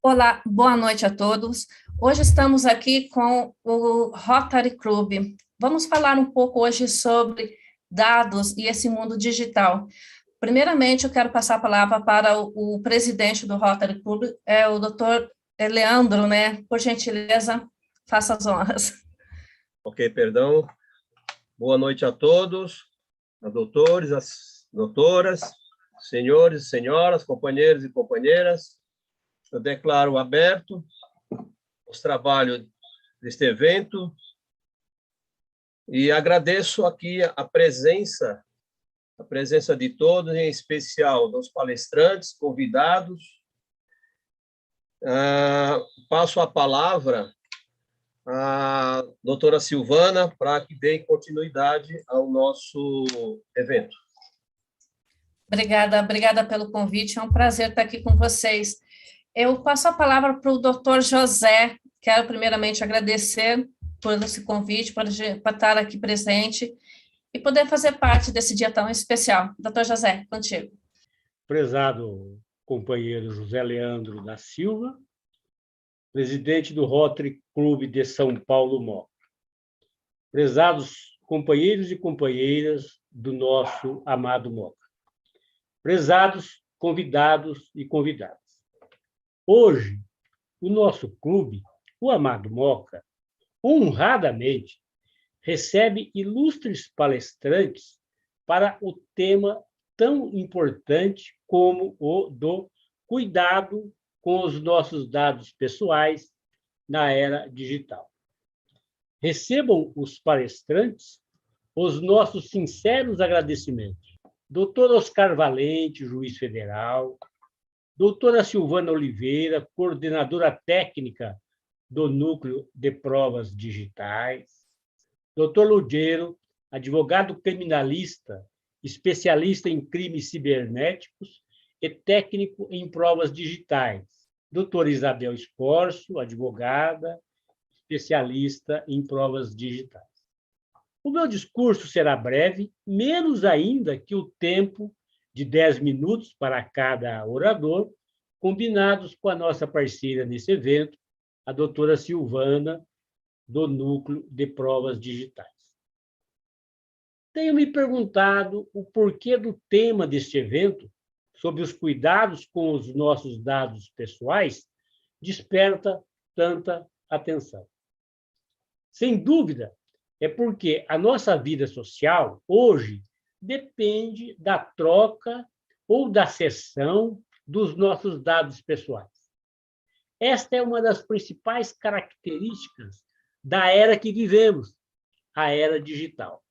Olá, boa noite a todos. Hoje estamos aqui com o Rotary Club. Vamos falar um pouco hoje sobre dados e esse mundo digital. Primeiramente, eu quero passar a palavra para o presidente do Rotary Club, o doutor Leandro, né? Por gentileza, faça as honras. Ok, perdão. Boa noite a todos, a doutores, as doutoras, senhores e senhoras, companheiros e companheiras. Eu declaro aberto os trabalhos deste evento e agradeço aqui a presença de todos, em especial dos palestrantes, convidados. Passo a palavra à doutora Silvana para que dê continuidade ao nosso evento. Obrigada pelo convite, é um prazer estar aqui com vocês. Eu passo a palavra para o doutor José. Quero primeiramente agradecer por esse convite, por estar aqui presente e poder fazer parte desse dia tão especial. Doutor José, contigo. Prezado companheiro José Leandro da Silva, presidente do Rotary Clube de São Paulo, Moca. Prezados companheiros e companheiras do nosso amado Moca. Prezados convidados e convidadas. Hoje, o nosso clube, o amado Moca, honradamente, recebe ilustres palestrantes para o tema tão importante como o do cuidado com os nossos dados pessoais na era digital. Recebam os palestrantes os nossos sinceros agradecimentos. Doutor Oscar Valente, juiz federal, doutora Silvana Oliveira, coordenadora técnica do Núcleo de Provas Digitais, doutor Lugeiro, advogado criminalista, especialista em crimes cibernéticos e técnico em provas digitais, doutora Isabel Escorcio, advogada, especialista em provas digitais. O meu discurso será breve, menos ainda que o tempo de 10 minutos para cada orador, combinados com a nossa parceira nesse evento, a doutora Silvana, do Núcleo de Provas Digitais. Tenho me perguntado o porquê do tema deste evento, sobre os cuidados com os nossos dados pessoais, desperta tanta atenção. Sem dúvida, é porque a nossa vida social, hoje, depende da troca ou da cessão dos nossos dados pessoais. Esta é uma das principais características da era que vivemos, a era digital.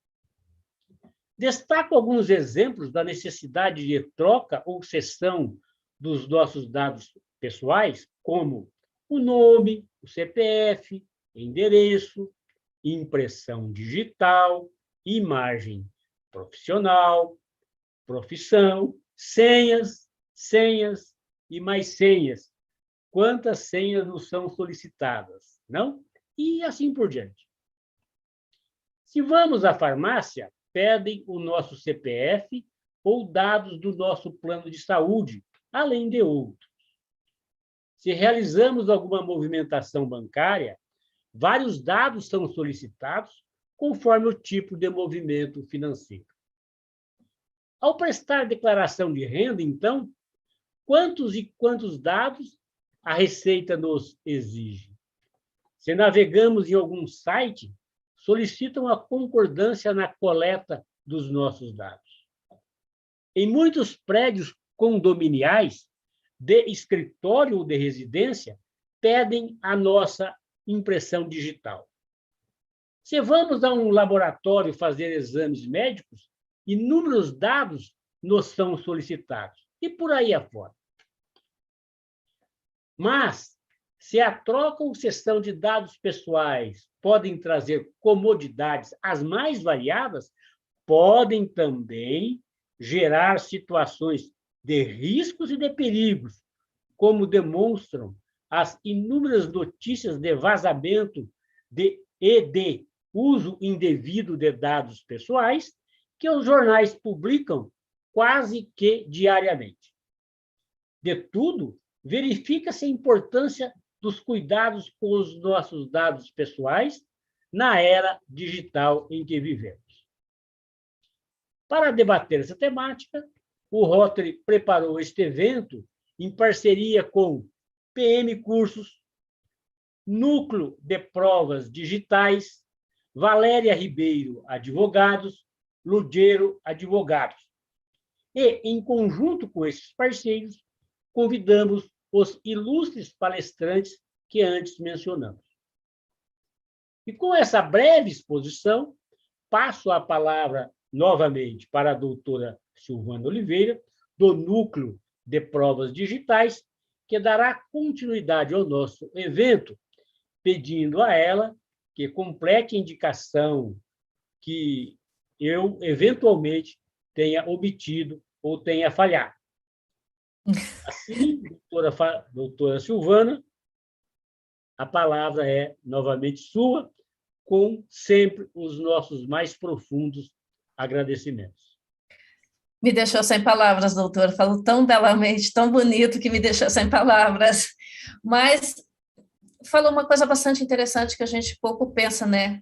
Destaco alguns exemplos da necessidade de troca ou cessão dos nossos dados pessoais, como o nome, o CPF, endereço, impressão digital, imagem profissional, profissão, senhas e mais senhas. Quantas senhas nos são solicitadas, não? E assim por diante. Se vamos à farmácia, pedem o nosso CPF ou dados do nosso plano de saúde, além de outros. Se realizamos alguma movimentação bancária, vários dados são solicitados conforme o tipo de movimento financeiro. Ao prestar declaração de renda, então, quantos e quantos dados a Receita nos exige? Se navegamos em algum site, solicitam a concordância na coleta dos nossos dados. Em muitos prédios condominiais, de escritório ou de residência, pedem a nossa impressão digital. Se vamos a um laboratório fazer exames médicos, inúmeros dados nos são solicitados, e por aí afora. Mas, se a troca ou cessão de dados pessoais podem trazer comodidades as mais variadas, podem também gerar situações de riscos e de perigos, como demonstram as inúmeras notícias de vazamento e de uso indevido de dados pessoais que os jornais publicam quase que diariamente. De tudo, verifica-se a importância dos cuidados com os nossos dados pessoais na era digital em que vivemos. Para debater essa temática, o Rotary preparou este evento em parceria com PM Cursos, Núcleo de Provas Digitais, Valéria Ribeiro Advogados, Lugero Advogados. E, em conjunto com esses parceiros, convidamos os ilustres palestrantes que antes mencionamos. E com essa breve exposição, passo a palavra novamente para a doutora Silvana Oliveira, do Núcleo de Provas Digitais, que dará continuidade ao nosso evento, pedindo a ela que complete a indicação que eu, eventualmente, tenha obtido ou tenha falhado. Assim, doutora Silvana, a palavra é novamente sua, com sempre os nossos mais profundos agradecimentos. Me deixou sem palavras, doutor. Falou tão belamente, tão bonito, que me deixou sem palavras. Mas falou uma coisa bastante interessante que a gente pouco pensa, né?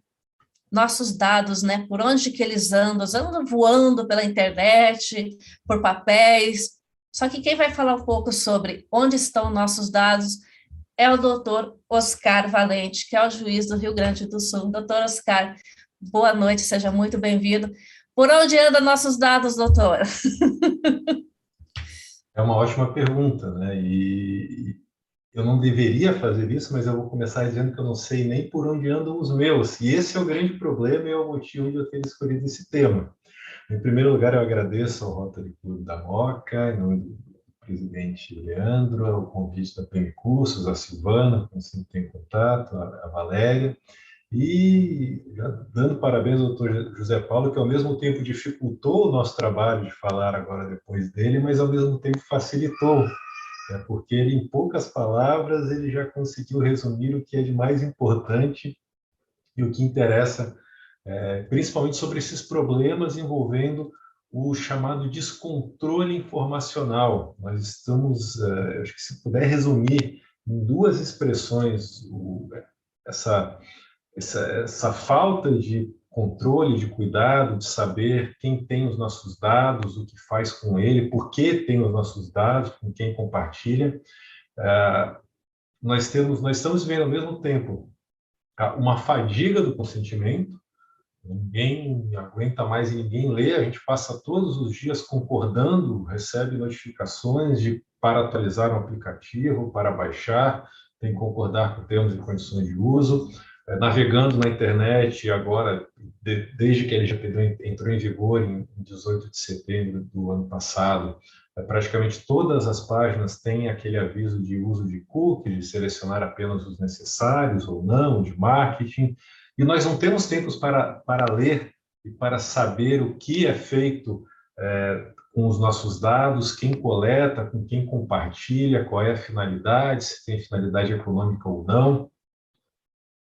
Nossos dados, né? Por onde que eles andam voando pela internet, por papéis. Só que quem vai falar um pouco sobre onde estão nossos dados é o doutor Oscar Valente, que é o juiz do Rio Grande do Sul. Doutor Oscar, boa noite, seja muito bem-vindo. Por onde andam nossos dados, doutor? É uma ótima pergunta, né? E eu não deveria fazer isso, mas eu vou começar dizendo que eu não sei nem por onde andam os meus. E esse é o grande problema e é o motivo de eu ter escolhido esse tema. Em primeiro lugar, eu agradeço ao Rotary Clube da Moca, em nome do presidente Leandro, o convite da PM Cursos, a Silvana, com quem sempre tem contato, a Valéria, e já dando parabéns ao doutor José Paulo, que ao mesmo tempo dificultou o nosso trabalho de falar agora depois dele, mas ao mesmo tempo facilitou, né? Porque ele, em poucas palavras, ele já conseguiu resumir o que é de mais importante e o que interessa, principalmente sobre esses problemas envolvendo o chamado descontrole informacional. Nós estamos, acho que se puder resumir em duas expressões, essa falta de controle, de cuidado, de saber quem tem os nossos dados, o que faz com ele, por que tem os nossos dados, com quem compartilha. Nós estamos vendo ao mesmo tempo uma fadiga do consentimento. Ninguém aguenta mais e ninguém lê, a gente passa todos os dias concordando, recebe notificações para atualizar um aplicativo, para baixar, tem que concordar com termos e condições de uso, navegando na internet agora, desde que a LGPD entrou em vigor em 18 de setembro do ano passado, praticamente todas as páginas têm aquele aviso de uso de cookies, de selecionar apenas os necessários ou não, de marketing. E nós não temos tempos para ler e para saber o que é feito com os nossos dados, quem coleta, com quem compartilha, qual é a finalidade, se tem finalidade econômica ou não.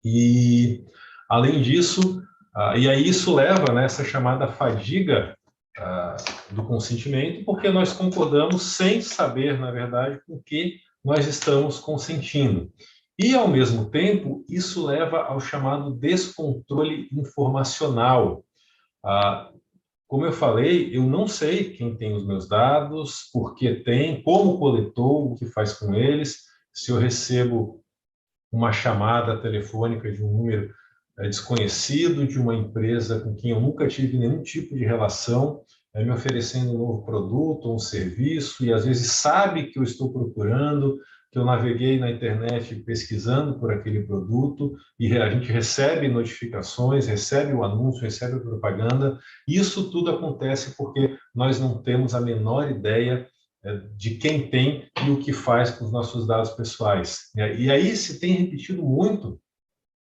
E, além disso, e aí isso leva, né, essa chamada fadiga do consentimento, porque nós concordamos sem saber, na verdade, com que nós estamos consentindo. E, ao mesmo tempo, isso leva ao chamado descontrole informacional. Como eu falei, eu não sei quem tem os meus dados, por que tem, como coletou, o que faz com eles, se eu recebo uma chamada telefônica de um número desconhecido, de uma empresa com quem eu nunca tive nenhum tipo de relação, me oferecendo um novo produto, um serviço, e às vezes sabe que eu estou procurando, que eu naveguei na internet pesquisando por aquele produto, e a gente recebe notificações, recebe o anúncio, recebe a propaganda. Isso tudo acontece porque nós não temos a menor ideia de quem tem e o que faz com os nossos dados pessoais. E aí se tem repetido muito,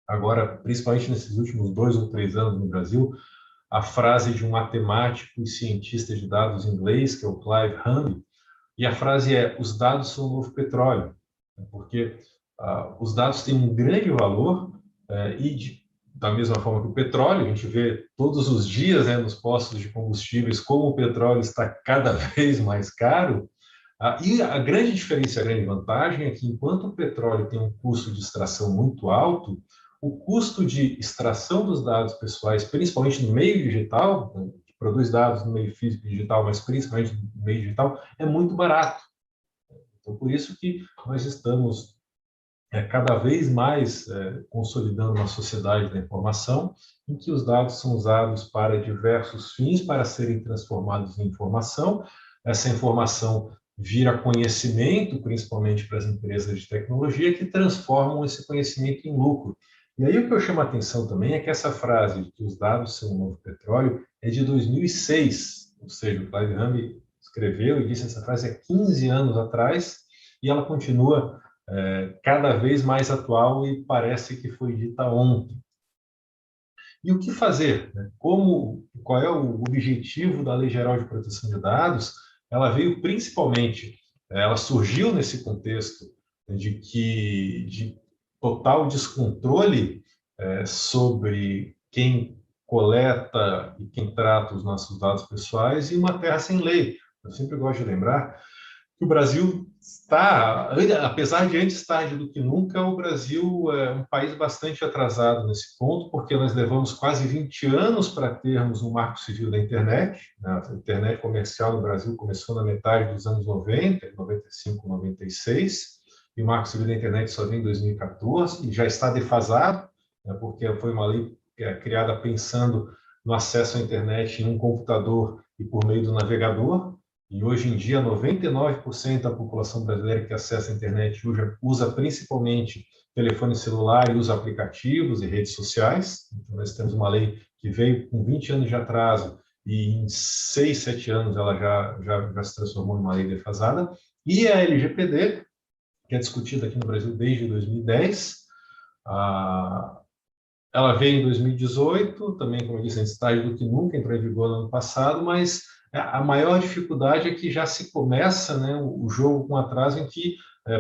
agora, principalmente nesses últimos 2 ou 3 anos no Brasil, a frase de um matemático e cientista de dados inglês, que é o Clive Humby, e a frase é: os dados são o novo petróleo, porque os dados têm um grande valor da mesma forma que o petróleo, a gente vê todos os dias, né, nos postos de combustíveis como o petróleo está cada vez mais caro. E a grande diferença, a grande vantagem é que, enquanto o petróleo tem um custo de extração muito alto, o custo de extração dos dados pessoais, principalmente no meio digital, que produz dados no meio físico e digital, mas principalmente no meio digital, é muito barato. Então, por isso que nós estamos cada vez mais consolidando uma sociedade da informação, em que os dados são usados para diversos fins, para serem transformados em informação. Essa informação vira conhecimento, principalmente para as empresas de tecnologia, que transformam esse conhecimento em lucro. E aí o que eu chamo a atenção também é que essa frase de que os dados são o novo petróleo é de 2006, ou seja, o Clive Humby escreveu e disse essa frase há 15 anos atrás, e ela continua cada vez mais atual e parece que foi dita ontem. E o que fazer? Qual é o objetivo da Lei Geral de Proteção de Dados? Ela veio principalmente, ela surgiu nesse contexto de total descontrole sobre quem coleta e quem trata os nossos dados pessoais e uma terra sem lei. Eu sempre gosto de lembrar que o Brasil está, apesar de antes tarde do que nunca, o Brasil é um país bastante atrasado nesse ponto, porque nós levamos quase 20 anos para termos um marco civil da internet. A internet comercial no Brasil começou na metade dos anos 90, 95, 96, e o marco civil da internet só vem em 2014, e já está defasado, porque foi uma lei criada pensando no acesso à internet em um computador e por meio do navegador. E hoje em dia, 99% da população brasileira que acessa a internet usa principalmente telefone celular e usa aplicativos e redes sociais. Então, nós temos uma lei que veio com 20 anos de atraso e em 6, 7 anos ela já se transformou em uma lei defasada. E a LGPD, que é discutida aqui no Brasil desde 2010, ela veio em 2018, também, como eu disse, antes tarde do que nunca, entrou em vigor no ano passado, mas a maior dificuldade é que já se começa o jogo com atraso em que,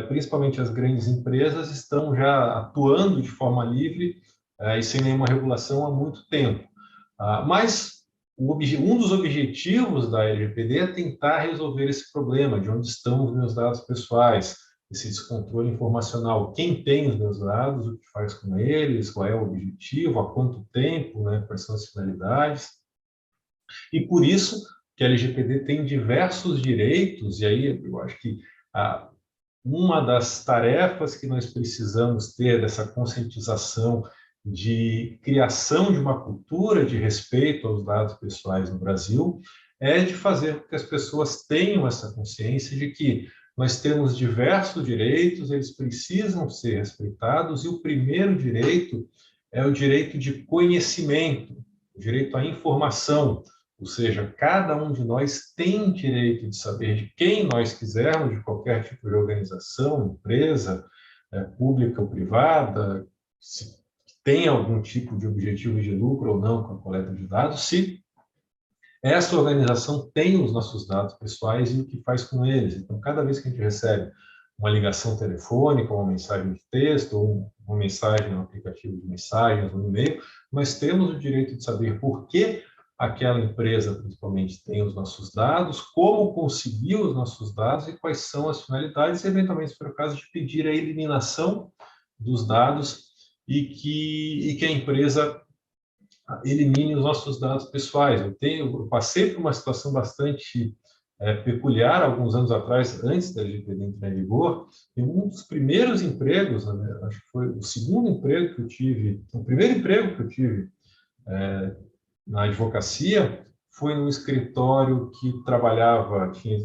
principalmente as grandes empresas, estão já atuando de forma livre e sem nenhuma regulação há muito tempo. Mas um dos objetivos da LGPD é tentar resolver esse problema, de onde estão os meus dados pessoais, esse descontrole informacional, quem tem os meus dados, o que faz com eles, qual é o objetivo, há quanto tempo, quais são as finalidades. E por isso que a LGPD tem diversos direitos, e aí eu acho que uma das tarefas que nós precisamos ter dessa conscientização de criação de uma cultura de respeito aos dados pessoais no Brasil é de fazer com que as pessoas tenham essa consciência de que nós temos diversos direitos, eles precisam ser respeitados, e o primeiro direito é o direito de conhecimento, o direito à informação. Ou seja, cada um de nós tem direito de saber de quem nós quisermos, de qualquer tipo de organização, empresa, pública ou privada, se tem algum tipo de objetivo de lucro ou não com a coleta de dados, se essa organização tem os nossos dados pessoais e o que faz com eles. Então, cada vez que a gente recebe uma ligação telefônica, uma mensagem de texto, ou uma mensagem no aplicativo de mensagens, ou no e-mail, nós temos o direito de saber por que aquela empresa, principalmente, tem os nossos dados, como conseguiu os nossos dados e quais são as finalidades, e, eventualmente, se for o caso, de pedir a eliminação dos dados e que a empresa elimine os nossos dados pessoais. Eu passei por uma situação bastante peculiar alguns anos atrás, antes da LGPD entrar em vigor, e um dos primeiros empregos, acho que foi o segundo emprego que eu tive, o primeiro emprego que eu tive na advocacia foi num escritório que trabalhava, tinha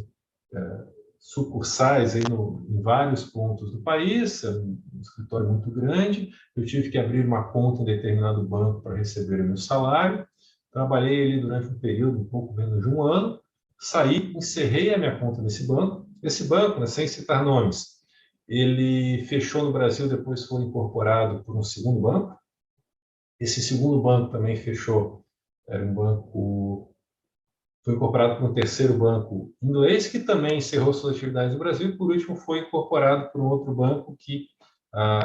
sucursais aí em vários pontos do país, um escritório muito grande. Eu tive que abrir uma conta em determinado banco para receber o meu salário. Trabalhei ali durante um período, um pouco menos de um ano, saí, encerrei a minha conta nesse banco. Esse banco, sem citar nomes, ele fechou no Brasil, depois foi incorporado por um segundo banco. Esse segundo banco também fechou, era um banco, foi incorporado por um terceiro banco inglês, que também encerrou suas atividades no Brasil, e por último foi incorporado por um outro banco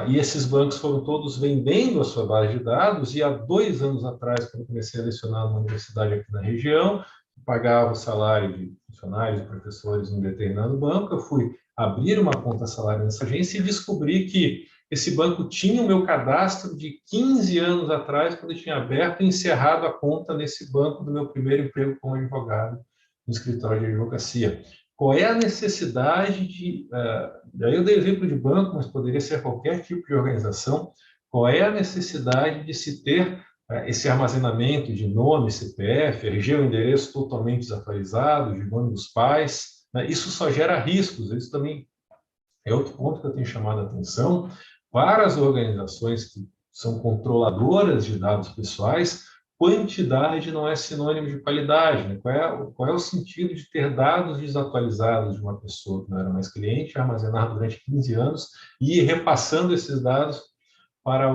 e esses bancos foram todos vendendo a sua base de dados, e há 2 anos atrás, quando comecei a lecionar numa universidade aqui na região, pagava o salário de funcionários, professores em um determinado banco, eu fui abrir uma conta salário nessa agência e descobri que esse banco tinha o meu cadastro de 15 anos atrás, quando eu tinha aberto e encerrado a conta nesse banco do meu primeiro emprego como advogado no escritório de advocacia. Qual é a necessidade de... Daí eu dei exemplo de banco, mas poderia ser qualquer tipo de organização. Qual é a necessidade de se ter esse armazenamento de nome, CPF, RG, o endereço totalmente desatualizado, de nome dos pais? Né? Isso só gera riscos. Isso também é outro ponto que eu tenho chamado a atenção para as organizações que são controladoras de dados pessoais. Quantidade não é sinônimo de qualidade. Né? Qual é o sentido de ter dados desatualizados de uma pessoa que não era mais cliente, armazenado durante 15 anos e ir repassando esses dados para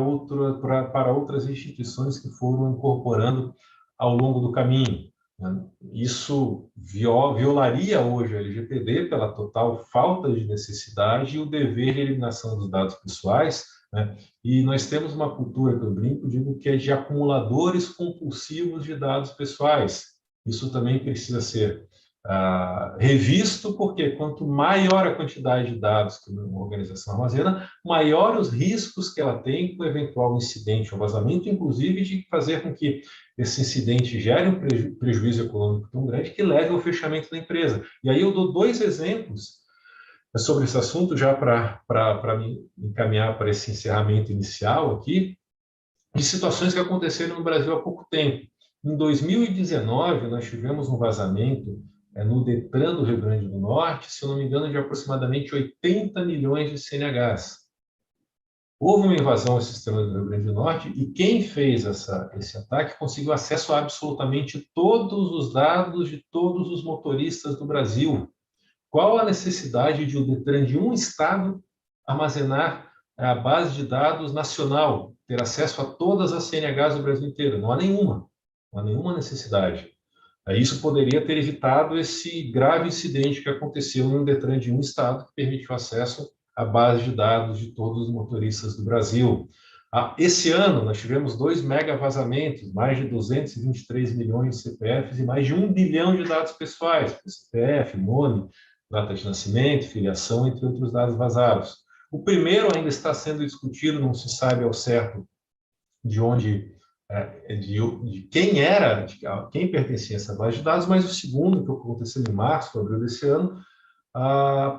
outras instituições que foram incorporando ao longo do caminho? Né? Isso violaria hoje a LGPD pela total falta de necessidade e o dever de eliminação dos dados pessoais. Né? E nós temos uma cultura, que eu brinco, digo que é de acumuladores compulsivos de dados pessoais. Isso também precisa ser revisto, porque quanto maior a quantidade de dados que uma organização armazena, maior os riscos que ela tem com eventual incidente ou vazamento, inclusive de fazer com que esse incidente gere um prejuízo econômico tão grande que leve ao fechamento da empresa. E aí eu dou 2 exemplos sobre esse assunto, já para me encaminhar para esse encerramento inicial aqui, de situações que aconteceram no Brasil há pouco tempo. Em 2019, nós tivemos um vazamento no Detran do Rio Grande do Norte, se eu não me engano, de aproximadamente 80 milhões de CNHs. Houve uma invasão ao sistema do Rio Grande do Norte e quem fez esse ataque conseguiu acesso a absolutamente todos os dados de todos os motoristas do Brasil. Qual a necessidade de o Detran de um estado armazenar a base de dados nacional, ter acesso a todas as CNHs do Brasil inteiro? Não há nenhuma necessidade. Isso poderia ter evitado esse grave incidente que aconteceu no Detran de um estado que permitiu acesso à base de dados de todos os motoristas do Brasil. Esse ano, nós tivemos 2 mega vazamentos, mais de 223 milhões de CPFs e mais de 1 bilhão de dados pessoais, CPF, nome, data de nascimento, filiação, entre outros dados vazados. O primeiro ainda está sendo discutido, não se sabe ao certo de onde, de quem era, de quem pertencia a essa base de dados, mas o segundo, que aconteceu em março, abril desse ano,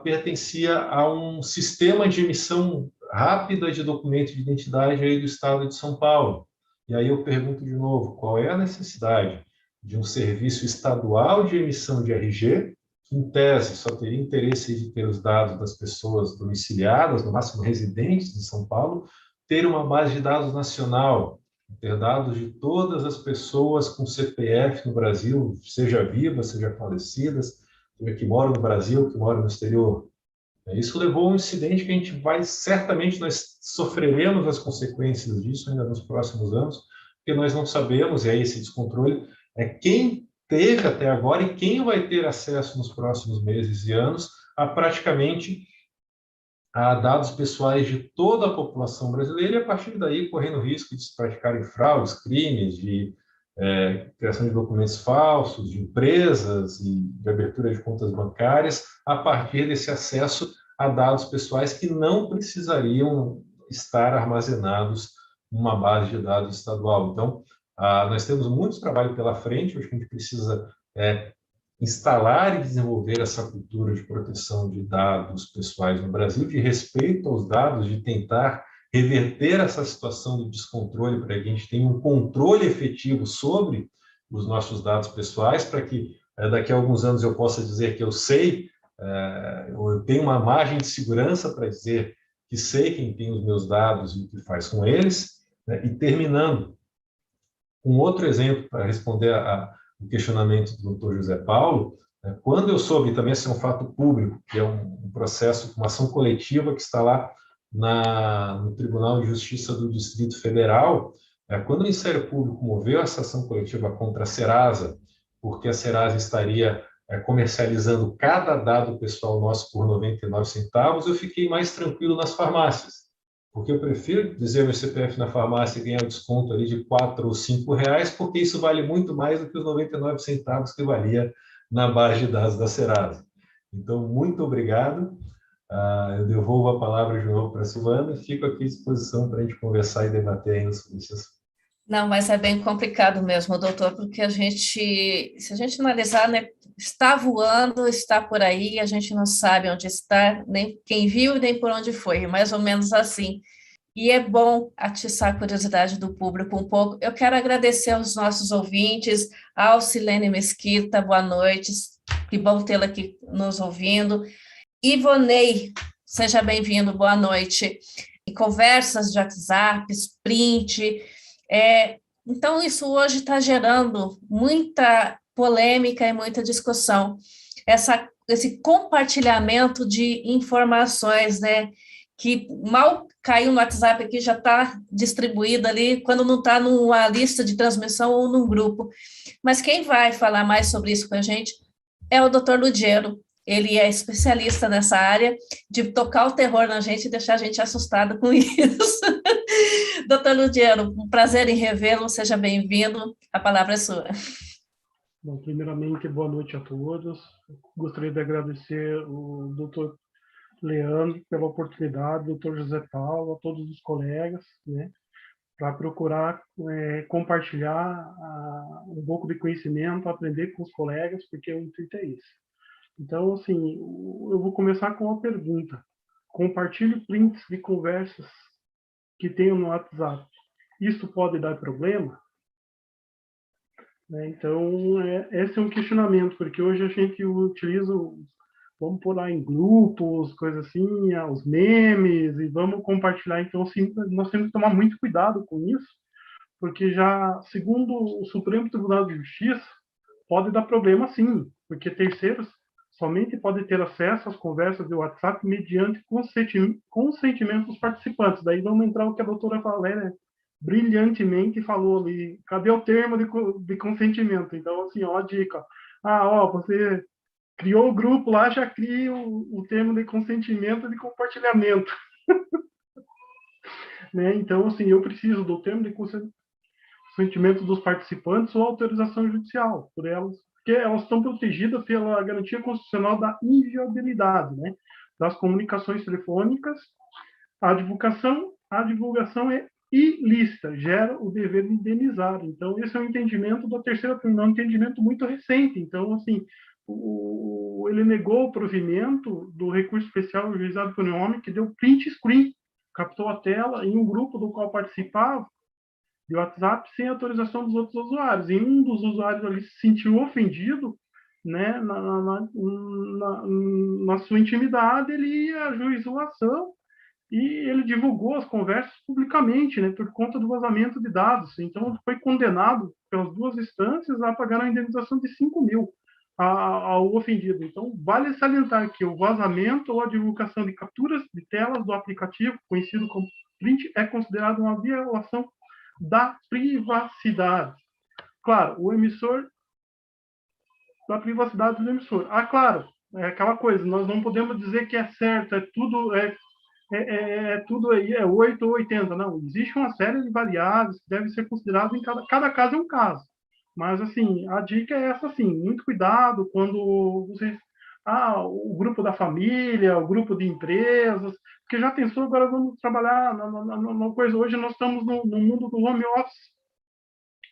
pertencia a um sistema de emissão rápida de documento de identidade aí do estado de São Paulo. E aí eu pergunto de novo, qual é a necessidade de um serviço estadual de emissão de RG, que em tese só teria interesse de ter os dados das pessoas domiciliadas, no máximo residentes de São Paulo, ter uma base de dados nacional, ter dados de todas as pessoas com CPF no Brasil, seja vivas, seja falecidas, que moram no Brasil, que moram no exterior. Isso levou a um incidente que a gente certamente nós sofreremos as consequências disso ainda nos próximos anos, porque nós não sabemos, e aí esse descontrole quem teve até agora e quem vai ter acesso nos próximos meses e anos a praticamente dados pessoais de toda a população brasileira e a partir daí correndo risco de se praticarem fraudes, crimes, de criação de documentos falsos, de empresas e de abertura de contas bancárias a partir desse acesso a dados pessoais que não precisariam estar armazenados numa base de dados estadual. Então, nós temos muito trabalho pela frente, acho que a gente precisa instalar e desenvolver essa cultura de proteção de dados pessoais no Brasil, de respeito aos dados, de tentar reverter essa situação de descontrole para que a gente tenha um controle efetivo sobre os nossos dados pessoais, para que daqui a alguns anos eu possa dizer que eu sei, eu tenho uma margem de segurança para dizer que sei quem tem os meus dados e o que faz com eles. E terminando, um outro exemplo para responder o questionamento do Dr. José Paulo, quando eu soube, também esse é um fato público, que é um processo, uma ação coletiva que está lá no Tribunal de Justiça do Distrito Federal, quando o Ministério Público moveu essa ação coletiva contra a Serasa, porque a Serasa estaria comercializando cada dado pessoal nosso por 99 centavos, eu fiquei mais tranquilo nas farmácias, porque eu prefiro dizer meu CPF na farmácia e ganhar um desconto ali de 4 ou 5 reais, porque isso vale muito mais do que os 99 centavos que valia na base de dados da Serasa. Então, muito obrigado. Eu devolvo a palavra de novo para a Silvana e fico aqui à disposição para a gente conversar e debater ainda sobre isso. Não, mas é bem complicado mesmo, doutor, porque a gente, se a gente analisar, né, está voando, está por aí, a gente não sabe onde está, nem quem viu, nem por onde foi, mais ou menos assim. E é bom atiçar a curiosidade do público um pouco. Eu quero agradecer aos nossos ouvintes, ao Silene Mesquita, boa noite, que bom tê-la aqui nos ouvindo. Ivonei, seja bem-vindo, boa noite. E conversas de WhatsApp, print. Então, isso hoje está gerando muita polêmica e muita discussão. Esse compartilhamento de informações, né? Que mal caiu no WhatsApp aqui, já está distribuído ali, quando não está numa lista de transmissão ou num grupo. Mas quem vai falar mais sobre isso com a gente é o doutor Lugero. Ele é especialista nessa área de tocar o terror na gente e deixar a gente assustada com isso. Doutor Lugero, um prazer em revê-lo, seja bem-vindo, a palavra é sua. Bom, primeiramente, boa noite a todos. Gostaria de agradecer o doutor Leandro pela oportunidade, doutor José Paulo, a todos os colegas, né, para procurar compartilhar um pouco de conhecimento, aprender com os colegas, porque o intuito é isso. Então, assim, eu vou começar com uma pergunta. Compartilhe prints de conversas que tenham no WhatsApp. Isso pode dar problema? Então, esse é um questionamento, porque hoje a gente utiliza, vamos pôr lá em grupos, coisas assim, os memes, e vamos compartilhar. Então, assim, nós temos que tomar muito cuidado com isso, porque já, segundo o Supremo Tribunal de Justiça, pode dar problema sim, porque terceiros somente podem ter acesso às conversas do WhatsApp mediante consentimento dos participantes. Daí vamos entrar o que a doutora Valéria brilhantemente falou ali. Cadê o termo de consentimento? Então, assim, ó, a dica. Você criou o grupo lá, já cria o termo de consentimento de compartilhamento. Né? Então, assim, eu preciso do termo de consentimento dos participantes ou autorização judicial por elas, porque elas estão protegidas pela garantia constitucional da inviolabilidade, né, das comunicações telefônicas. A divulgação é ilícita, gera o dever de indenizar. Então, esse é um entendimento da terceira turma, um entendimento muito recente. Então, assim, ele negou o provimento do recurso especial juizado por um homem que deu print screen, captou a tela em um grupo do qual participava, de WhatsApp, sem autorização dos outros usuários. E um dos usuários ali se sentiu ofendido, né, na sua intimidade, ele ajuizou a ação e ele divulgou as conversas publicamente, né, por conta do vazamento de dados. Então, ele foi condenado pelas duas instâncias a pagar uma indenização de 5 mil ao ofendido. Então, vale salientar que o vazamento ou a divulgação de capturas de telas do aplicativo, conhecido como print, é considerado uma violação da privacidade. Claro, o emissor, da privacidade do emissor. Claro, é aquela coisa, nós não podemos dizer que é certo, tudo aí, é 8 ou 80, não. Existe uma série de variáveis que devem ser consideradas em cada caso é um caso. Mas, assim, a dica é essa, assim, muito cuidado quando vocês... o grupo da família, o grupo de empresas, porque já pensou, agora vamos trabalhar na coisa. Hoje nós estamos no mundo do home office.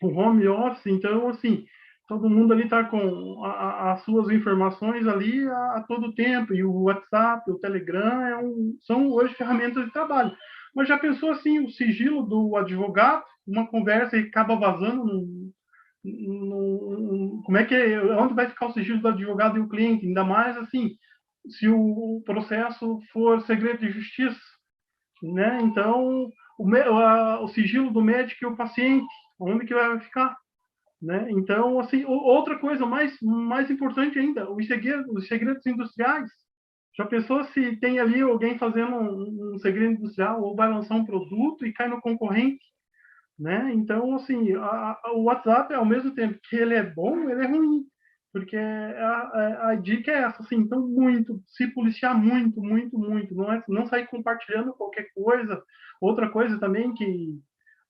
O home office, então, assim, todo mundo ali está com as suas informações ali a todo tempo, e o WhatsApp, o Telegram são hoje ferramentas de trabalho. Mas já pensou, assim, o sigilo do advogado, uma conversa e acaba vazando como é que onde vai ficar o sigilo do advogado e o cliente? Ainda mais assim, se o processo for segredo de justiça, né? Então, o sigilo do médico e o paciente, onde que vai ficar, né? Então, assim, outra coisa mais importante ainda, os segredos industriais. Já pensou se tem ali alguém fazendo um segredo industrial ou vai lançar um produto e cai no concorrente? Né? Então, assim, o WhatsApp, ao mesmo tempo que ele é bom, ele é ruim. porque a dica é essa, assim, então se policiar muito, muito, muito, não sair compartilhando qualquer coisa. Outra coisa também que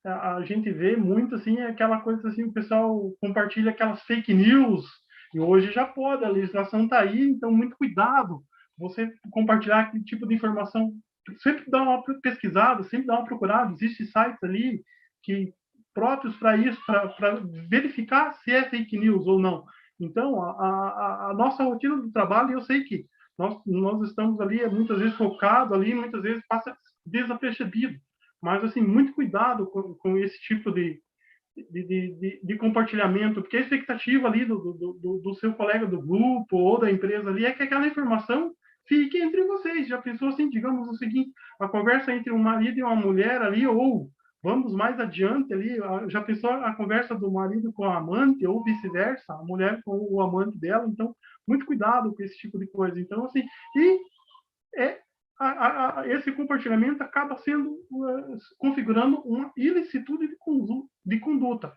a gente vê muito, assim, é aquela coisa, assim, o pessoal compartilha aquelas fake news, e hoje já pode, a legislação está aí, então muito cuidado, você compartilhar aquele tipo de informação, sempre dá uma pesquisada, sempre dá uma procurada, existem sites ali que próprios para isso, para verificar se é fake news ou não. Então, a nossa rotina do trabalho, eu sei que nós estamos ali, muitas vezes focados ali, muitas vezes passa desapercebido, mas, assim, muito cuidado com esse tipo de compartilhamento, porque a expectativa ali do seu colega do grupo ou da empresa ali é que aquela informação fique entre vocês. Já pensou assim, digamos o seguinte, a conversa entre um marido e uma mulher ali, ou vamos mais adiante ali, já pensou a conversa do marido com a amante, ou vice-versa, a mulher com o amante dela. Então, muito cuidado com esse tipo de coisa. Então, assim, esse compartilhamento acaba sendo configurando uma ilicitude de conduta.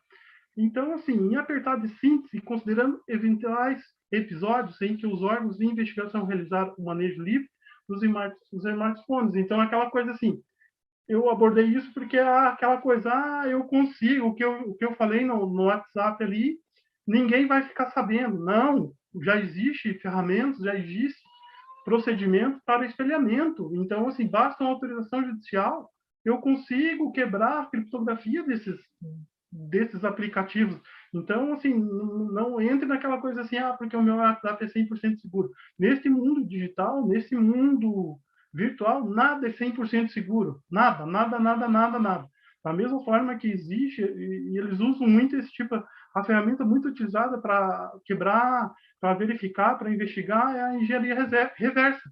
Então, assim, em apertar de síntese, considerando eventuais episódios em que os órgãos de investigação realizaram o manejo livre dos smartphones. Então, aquela coisa assim, eu abordei isso porque aquela coisa, eu consigo, o que eu falei no WhatsApp ali, ninguém vai ficar sabendo. Não, já existe ferramentas, já existe procedimento para espelhamento. Então, assim, basta uma autorização judicial, eu consigo quebrar a criptografia desses aplicativos. Então, assim, não entre naquela coisa assim, porque o meu WhatsApp é 100% seguro. Nesse mundo digital, nesse mundo virtual, nada é 100% seguro. Nada, nada, nada, nada, nada. Da mesma forma que existe, e eles usam muito esse tipo, a ferramenta muito utilizada para quebrar, para verificar, para investigar, é a engenharia reversa,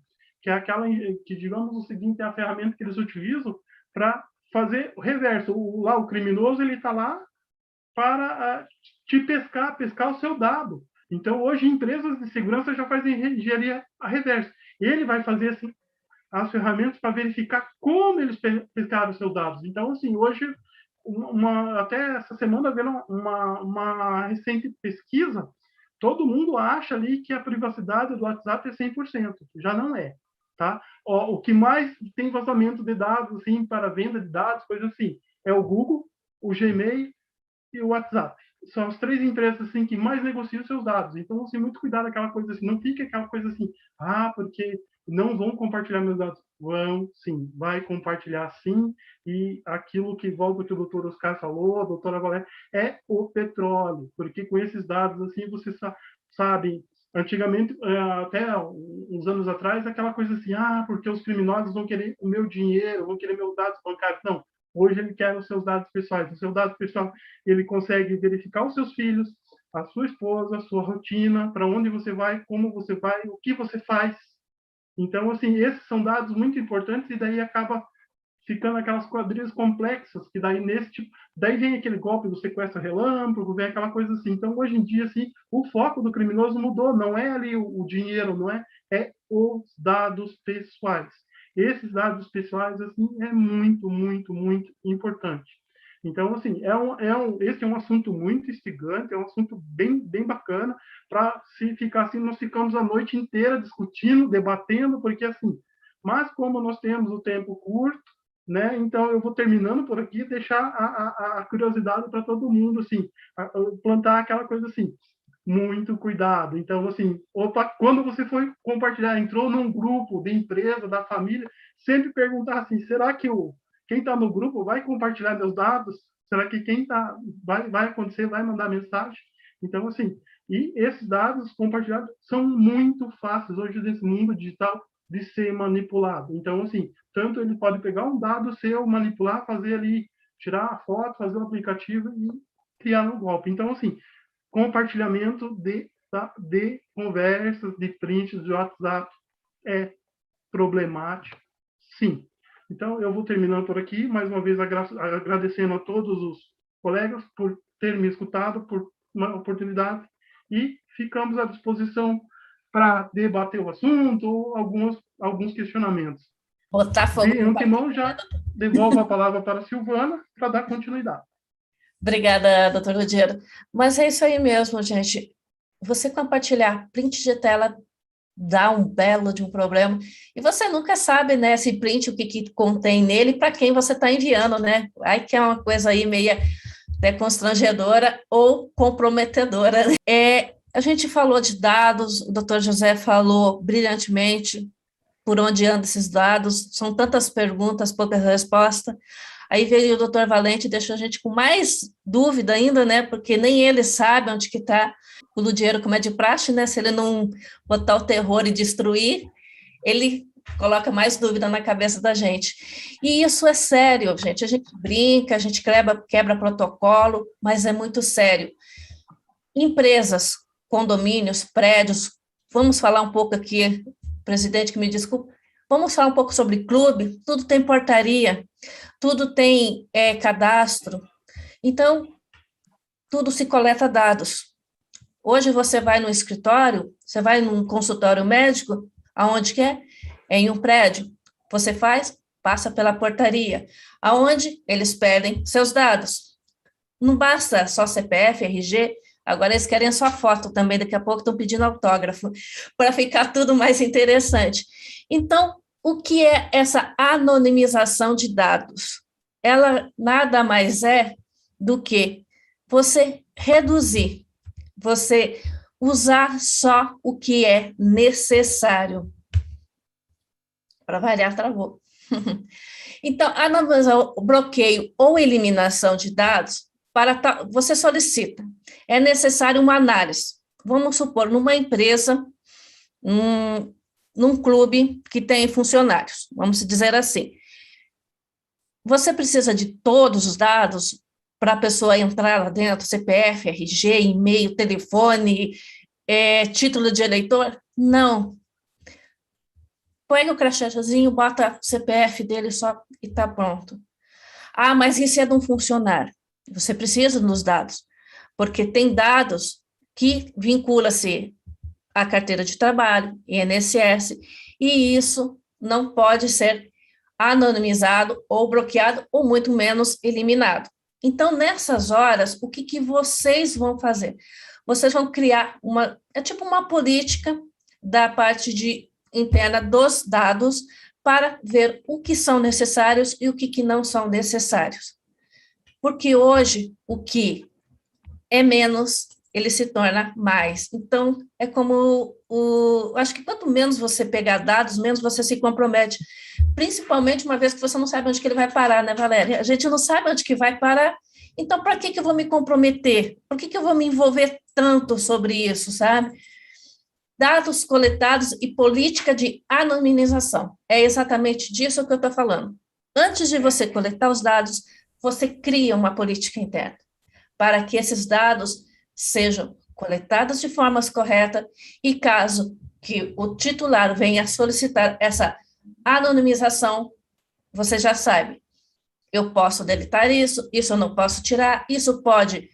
que é aquela que, digamos o seguinte, é a ferramenta que eles utilizam para fazer o reverso. O criminoso, ele está lá para te pescar o seu dado. Então, hoje, empresas de segurança já fazem engenharia reversa. Ele vai fazer assim, as ferramentas para verificar como eles pescaram os seus dados. Então, assim, hoje, até essa semana, vendo uma recente pesquisa, todo mundo acha ali que a privacidade do WhatsApp é 100%. Já não é. Tá? O que mais tem vazamento de dados, assim, para venda de dados, coisas assim, é o Google, o Gmail e o WhatsApp. São as 3 empresas assim, que mais negociam seus dados. Então, assim, muito cuidado aquela coisa assim. Não fique aquela coisa assim, porque não vão compartilhar meus dados. Vão, sim, vai compartilhar sim. E aquilo que volta que o doutor Oscar falou, a doutora Valéria, é o petróleo. Porque com esses dados, assim, você sabe, antigamente, até uns anos atrás, aquela coisa assim, porque os criminosos vão querer o meu dinheiro, vão querer meus dados bancários. Não. Hoje ele quer os seus dados pessoais. O seu dado pessoal, ele consegue verificar os seus filhos, a sua esposa, a sua rotina, para onde você vai, como você vai, o que você faz. Então, assim, esses são dados muito importantes e daí acaba ficando aquelas quadrilhas complexas, que daí daí vem aquele golpe do sequestro relâmpago, vem aquela coisa assim. Então, hoje em dia, assim, o foco do criminoso mudou, não é ali o dinheiro, não é os dados pessoais. Esses dados pessoais, assim, é muito, muito, muito importante. Então, assim, esse é um assunto muito instigante, é um assunto bem, bem bacana, para se ficar assim, nós ficamos a noite inteira discutindo, debatendo, porque assim, mas como nós temos o tempo curto, né, então eu vou terminando por aqui, deixar a curiosidade para todo mundo, assim, plantar aquela coisa assim, muito cuidado. Então, assim, quando você for compartilhar, entrou num grupo de empresa, da família, sempre perguntar assim, será que quem está no grupo vai compartilhar meus dados? Será que quem vai acontecer, vai mandar mensagem? Então, assim, e esses dados compartilhados são muito fáceis hoje nesse mundo digital de ser manipulado. Então, assim, tanto ele pode pegar um dado seu, manipular, fazer ali, tirar a foto, fazer um aplicativo e criar um golpe. Então, assim, compartilhamento de conversas, de prints de WhatsApp é problemático, sim. Então, eu vou terminando por aqui, mais uma vez agradecendo a todos os colegas por terem me escutado, por uma oportunidade, e ficamos à disposição para debater o assunto ou alguns questionamentos. Botar fogo de antemão, já devolvo a palavra para a Silvana para dar continuidade. Obrigada, doutor Rogério. Mas é isso aí mesmo, gente. você compartilhar print de tela dá um belo de um problema, e você nunca sabe, né, esse print, o que contém nele, para quem você está enviando, né? Aí que é uma coisa aí meio até constrangedora ou comprometedora. A gente falou de dados, o doutor José falou brilhantemente por onde andam esses dados, são tantas perguntas, pouca resposta. Aí veio o doutor Valente e deixou a gente com mais dúvida ainda, né? Porque nem ele sabe onde que está o Ludieiro, como é de praxe, né? Se ele não botar o terror e destruir, ele coloca mais dúvida na cabeça da gente. E isso é sério, gente. A gente brinca, a gente quebra protocolo, mas é muito sério. Empresas, condomínios, prédios, vamos falar um pouco aqui, presidente, que me desculpe, vamos falar um pouco sobre clube, tudo tem portaria, tudo tem cadastro, então, tudo se coleta dados. Hoje você vai no escritório, você vai num consultório médico, aonde que é? É em um prédio. Você passa pela portaria, aonde eles pedem seus dados. Não basta só CPF, RG, agora eles querem a sua foto também, daqui a pouco estão pedindo autógrafo, para ficar tudo mais interessante. Então, o que é essa anonimização de dados? Ela nada mais é do que você reduzir, você usar só o que é necessário. Para variar, travou. Então, anonimizar o bloqueio ou eliminação de dados, você solicita. É necessário uma análise. Vamos supor, numa empresa, num clube que tem funcionários, vamos dizer assim. Você precisa de todos os dados para a pessoa entrar lá dentro, CPF, RG, e-mail, telefone, título de eleitor? Não. Pega o crachazinho, bota o CPF dele só e está pronto. Ah, mas isso é de um funcionário. Você precisa dos dados, porque tem dados que vincula-se à carteira de trabalho, INSS, e isso não pode ser anonimizado ou bloqueado, ou muito menos eliminado. Então, nessas horas, o que vocês vão fazer? Vocês vão criar uma política da parte interna dos dados para ver o que são necessários e o que não são necessários. Porque hoje, o que é menos, ele se torna mais. Então, é como acho que quanto menos você pegar dados, menos você se compromete. Principalmente uma vez que você não sabe onde que ele vai parar, né, Valéria? A gente não sabe onde que vai parar, então para que eu vou me comprometer? Por que eu vou me envolver tanto sobre isso, sabe? Dados coletados e política de anonimização. É exatamente disso que eu estou falando. Antes de você coletar os dados, você cria uma política interna para que esses dados sejam coletados de forma correta e caso que o titular venha solicitar essa anonimização, você já sabe, eu posso deletar isso eu não posso tirar, isso pode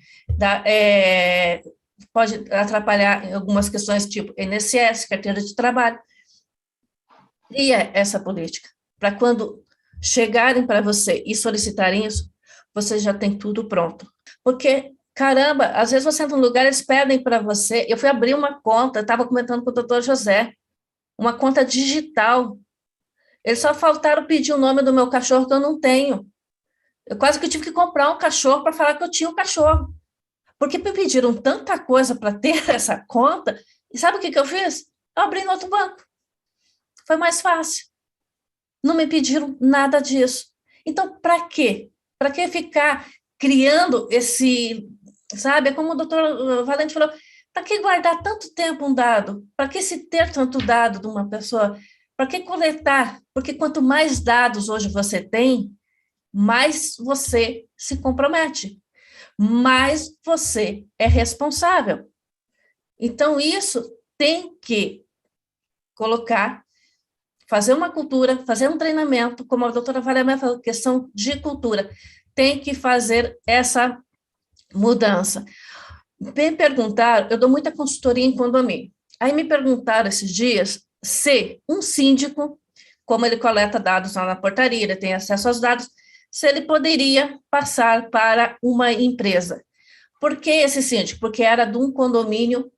atrapalhar em algumas questões tipo INSS, carteira de trabalho. E essa política, para quando chegarem para você e solicitarem isso, você já tem tudo pronto. Porque, caramba, às vezes você entra num lugar, eles pedem para você, eu fui abrir uma conta, estava comentando com o doutor José, uma conta digital, eles só faltaram pedir o nome do meu cachorro que eu não tenho. Eu quase que tive que comprar um cachorro para falar que eu tinha um cachorro. Porque me pediram tanta coisa para ter essa conta, e sabe o que eu fiz? Eu abri no outro banco. Foi mais fácil. Não me pediram nada disso. Então, para quê? Para que ficar criando sabe? É como o doutor Valente falou, para que guardar tanto tempo um dado? Para que se ter tanto dado de uma pessoa? Para que coletar? Porque quanto mais dados hoje você tem, mais você se compromete, mais você é responsável. Então, isso tem que colocar, fazer uma cultura, fazer um treinamento, como a doutora Valéria falou, questão de cultura, tem que fazer essa mudança. Me perguntaram, eu dou muita consultoria em condomínio, aí me perguntaram esses dias se um síndico, como ele coleta dados lá na portaria, ele tem acesso aos dados, se ele poderia passar para uma empresa. Por que esse síndico? Porque era de um condomínio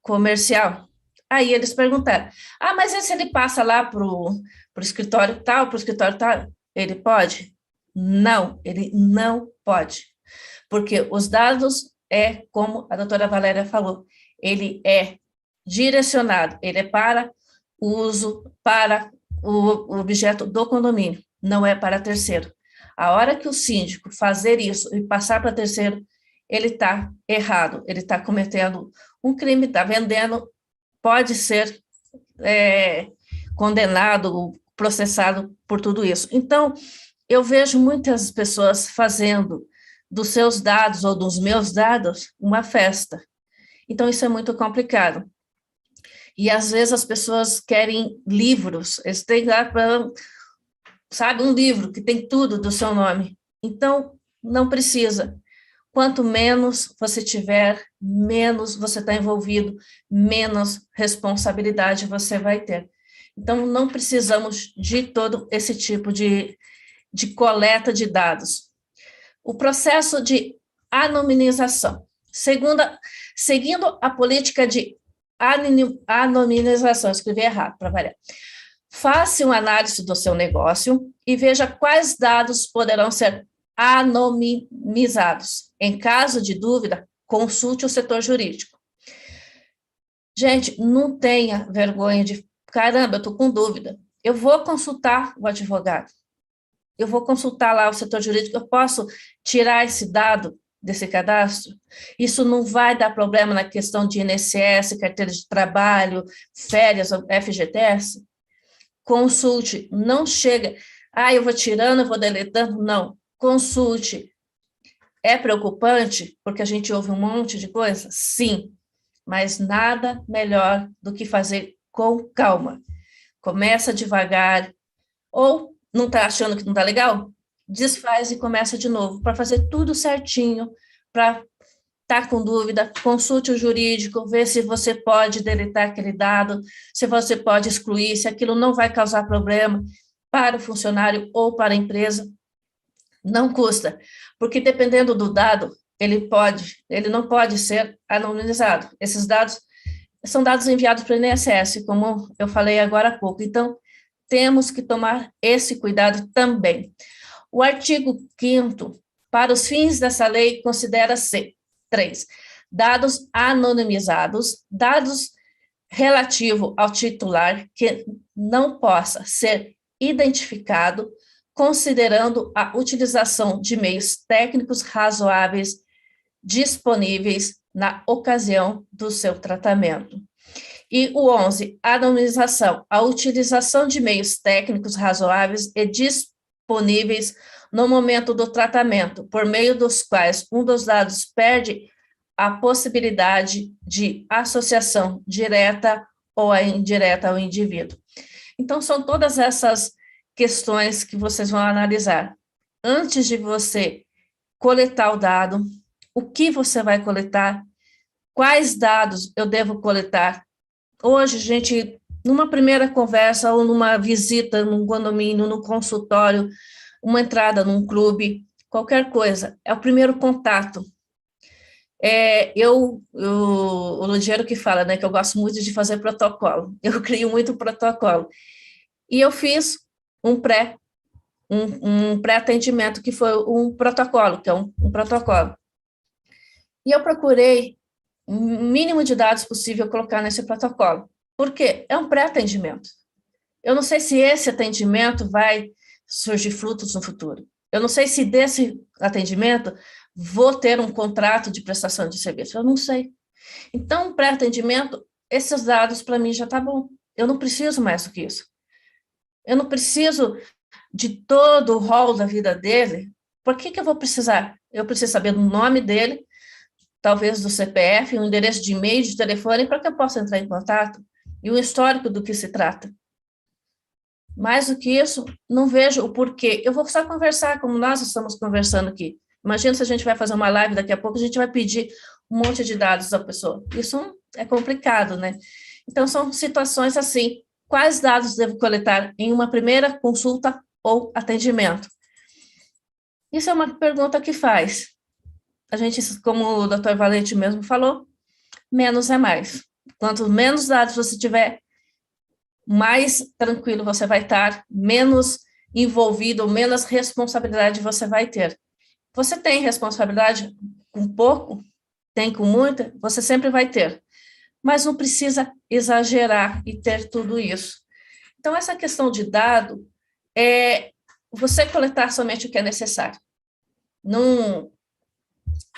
comercial. Aí eles perguntaram, mas e se ele passa lá para o escritório tal, para o escritório tal, ele pode? Não, ele não pode, porque os dados como a doutora Valéria falou, ele é direcionado, ele é para uso, para o objeto do condomínio, não é para terceiro. A hora que o síndico fazer isso e passar para terceiro, ele está errado, ele está cometendo um crime, está vendendo, pode ser condenado, processado por tudo isso. Então, eu vejo muitas pessoas fazendo dos seus dados ou dos meus dados uma festa. Então, isso é muito complicado. E, às vezes, as pessoas querem livros, eles têm lá para, sabe, um livro que tem tudo do seu nome. Então, não precisa. Quanto menos você tiver, menos você está envolvido, menos responsabilidade você vai ter. Então, não precisamos de todo esse tipo de coleta de dados. O processo de anonimização. Seguindo a política de anonimização, escrevi errado, para variar. Faça uma análise do seu negócio e veja quais dados poderão ser anonimizados. Em caso de dúvida, consulte o setor jurídico. Gente, não tenha vergonha de, caramba, eu estou com dúvida. Eu vou consultar o advogado. Eu vou consultar lá o setor jurídico, eu posso tirar esse dado desse cadastro? Isso não vai dar problema na questão de INSS, carteira de trabalho, férias, FGTS? Consulte, não chega, eu vou tirando, eu vou deletando, não. Consulte. É preocupante, porque a gente ouve um monte de coisa? Sim, mas nada melhor do que fazer com calma. Começa devagar, ou não está achando que não está legal? Desfaz e começa de novo, para fazer tudo certinho, para estar com dúvida, consulte o jurídico, vê se você pode deletar aquele dado, se você pode excluir, se aquilo não vai causar problema para o funcionário ou para a empresa. Não custa, porque dependendo do dado, ele não pode ser anonimizado. Esses dados são dados enviados para o INSS, como eu falei agora há pouco. Então, temos que tomar esse cuidado também. O artigo 5º, para os fins dessa lei, considera-se 3. Dados anonimizados, dados relativo ao titular que não possa ser identificado, considerando a utilização de meios técnicos razoáveis disponíveis na ocasião do seu tratamento. E o 11, anonimização, a utilização de meios técnicos razoáveis e disponíveis no momento do tratamento, por meio dos quais um dos dados perde a possibilidade de associação direta ou indireta ao indivíduo. Então, são todas essas questões que vocês vão analisar. Antes de você coletar o dado, o que você vai coletar, quais dados eu devo coletar. Hoje, gente, numa primeira conversa ou numa visita num condomínio, num consultório, uma entrada num clube, qualquer coisa, é o primeiro contato. O Ludiero que fala, né, que eu gosto muito de fazer protocolo. Eu crio muito protocolo. E eu fiz um pré-atendimento, que foi um protocolo, que é um protocolo. E eu procurei o mínimo de dados possível colocar nesse protocolo. Por quê? É um pré-atendimento. Eu não sei se esse atendimento vai surgir frutos no futuro. Eu não sei se desse atendimento vou ter um contrato de prestação de serviço. Eu não sei. Então, pré-atendimento, esses dados para mim já está bom. Eu não preciso mais do que isso. Eu não preciso de todo o rol da vida dele. Por que eu vou precisar? Eu preciso saber do nome dele, talvez do CPF, um endereço de e-mail, de telefone, para que eu possa entrar em contato, e o histórico do que se trata. Mais do que isso, não vejo o porquê. Eu vou só conversar como nós estamos conversando aqui. Imagina se a gente vai fazer uma live daqui a pouco, a gente vai pedir um monte de dados da pessoa. Isso é complicado, né? Então, são situações assim. Quais dados devo coletar em uma primeira consulta ou atendimento? Isso é uma pergunta que faz. A gente, como o Dr. Valente mesmo falou, menos é mais. Quanto menos dados você tiver, mais tranquilo você vai estar, menos envolvido, menos responsabilidade você vai ter. Você tem responsabilidade com pouco, tem com muita, você sempre vai ter. Mas não precisa exagerar e ter tudo isso. Então, essa questão de dado é você coletar somente o que é necessário. Não,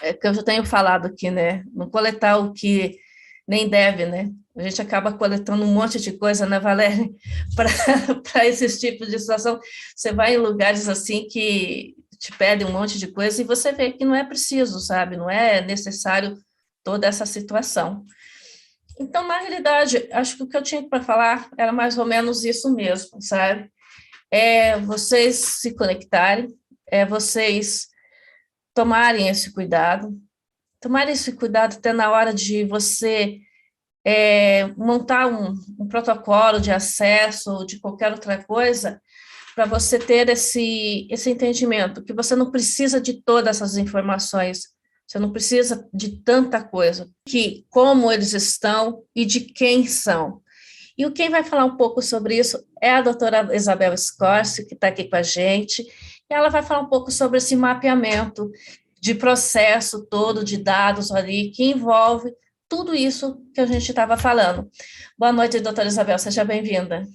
é que eu já tenho falado aqui, né? Não coletar o que nem deve, né? A gente acaba coletando um monte de coisa, né, Valéria? Para esses tipos de situação. Você vai em lugares assim que te pedem um monte de coisa e você vê que não é preciso, sabe? Não é necessário toda essa situação. Então, na realidade, acho que o que eu tinha para falar era mais ou menos isso mesmo, sabe? É vocês se conectarem, é vocês tomarem esse cuidado até na hora de você montar um protocolo de acesso ou de qualquer outra coisa, para você ter esse entendimento, que você não precisa de todas essas informações, você não precisa de tanta coisa, que como eles estão e de quem são. E quem vai falar um pouco sobre isso é a doutora Isabel Scorsi, que está aqui com a gente, e ela vai falar um pouco sobre esse mapeamento de processo todo, de dados ali, que envolve tudo isso que a gente estava falando. Boa noite, doutora Isabel, seja bem-vinda.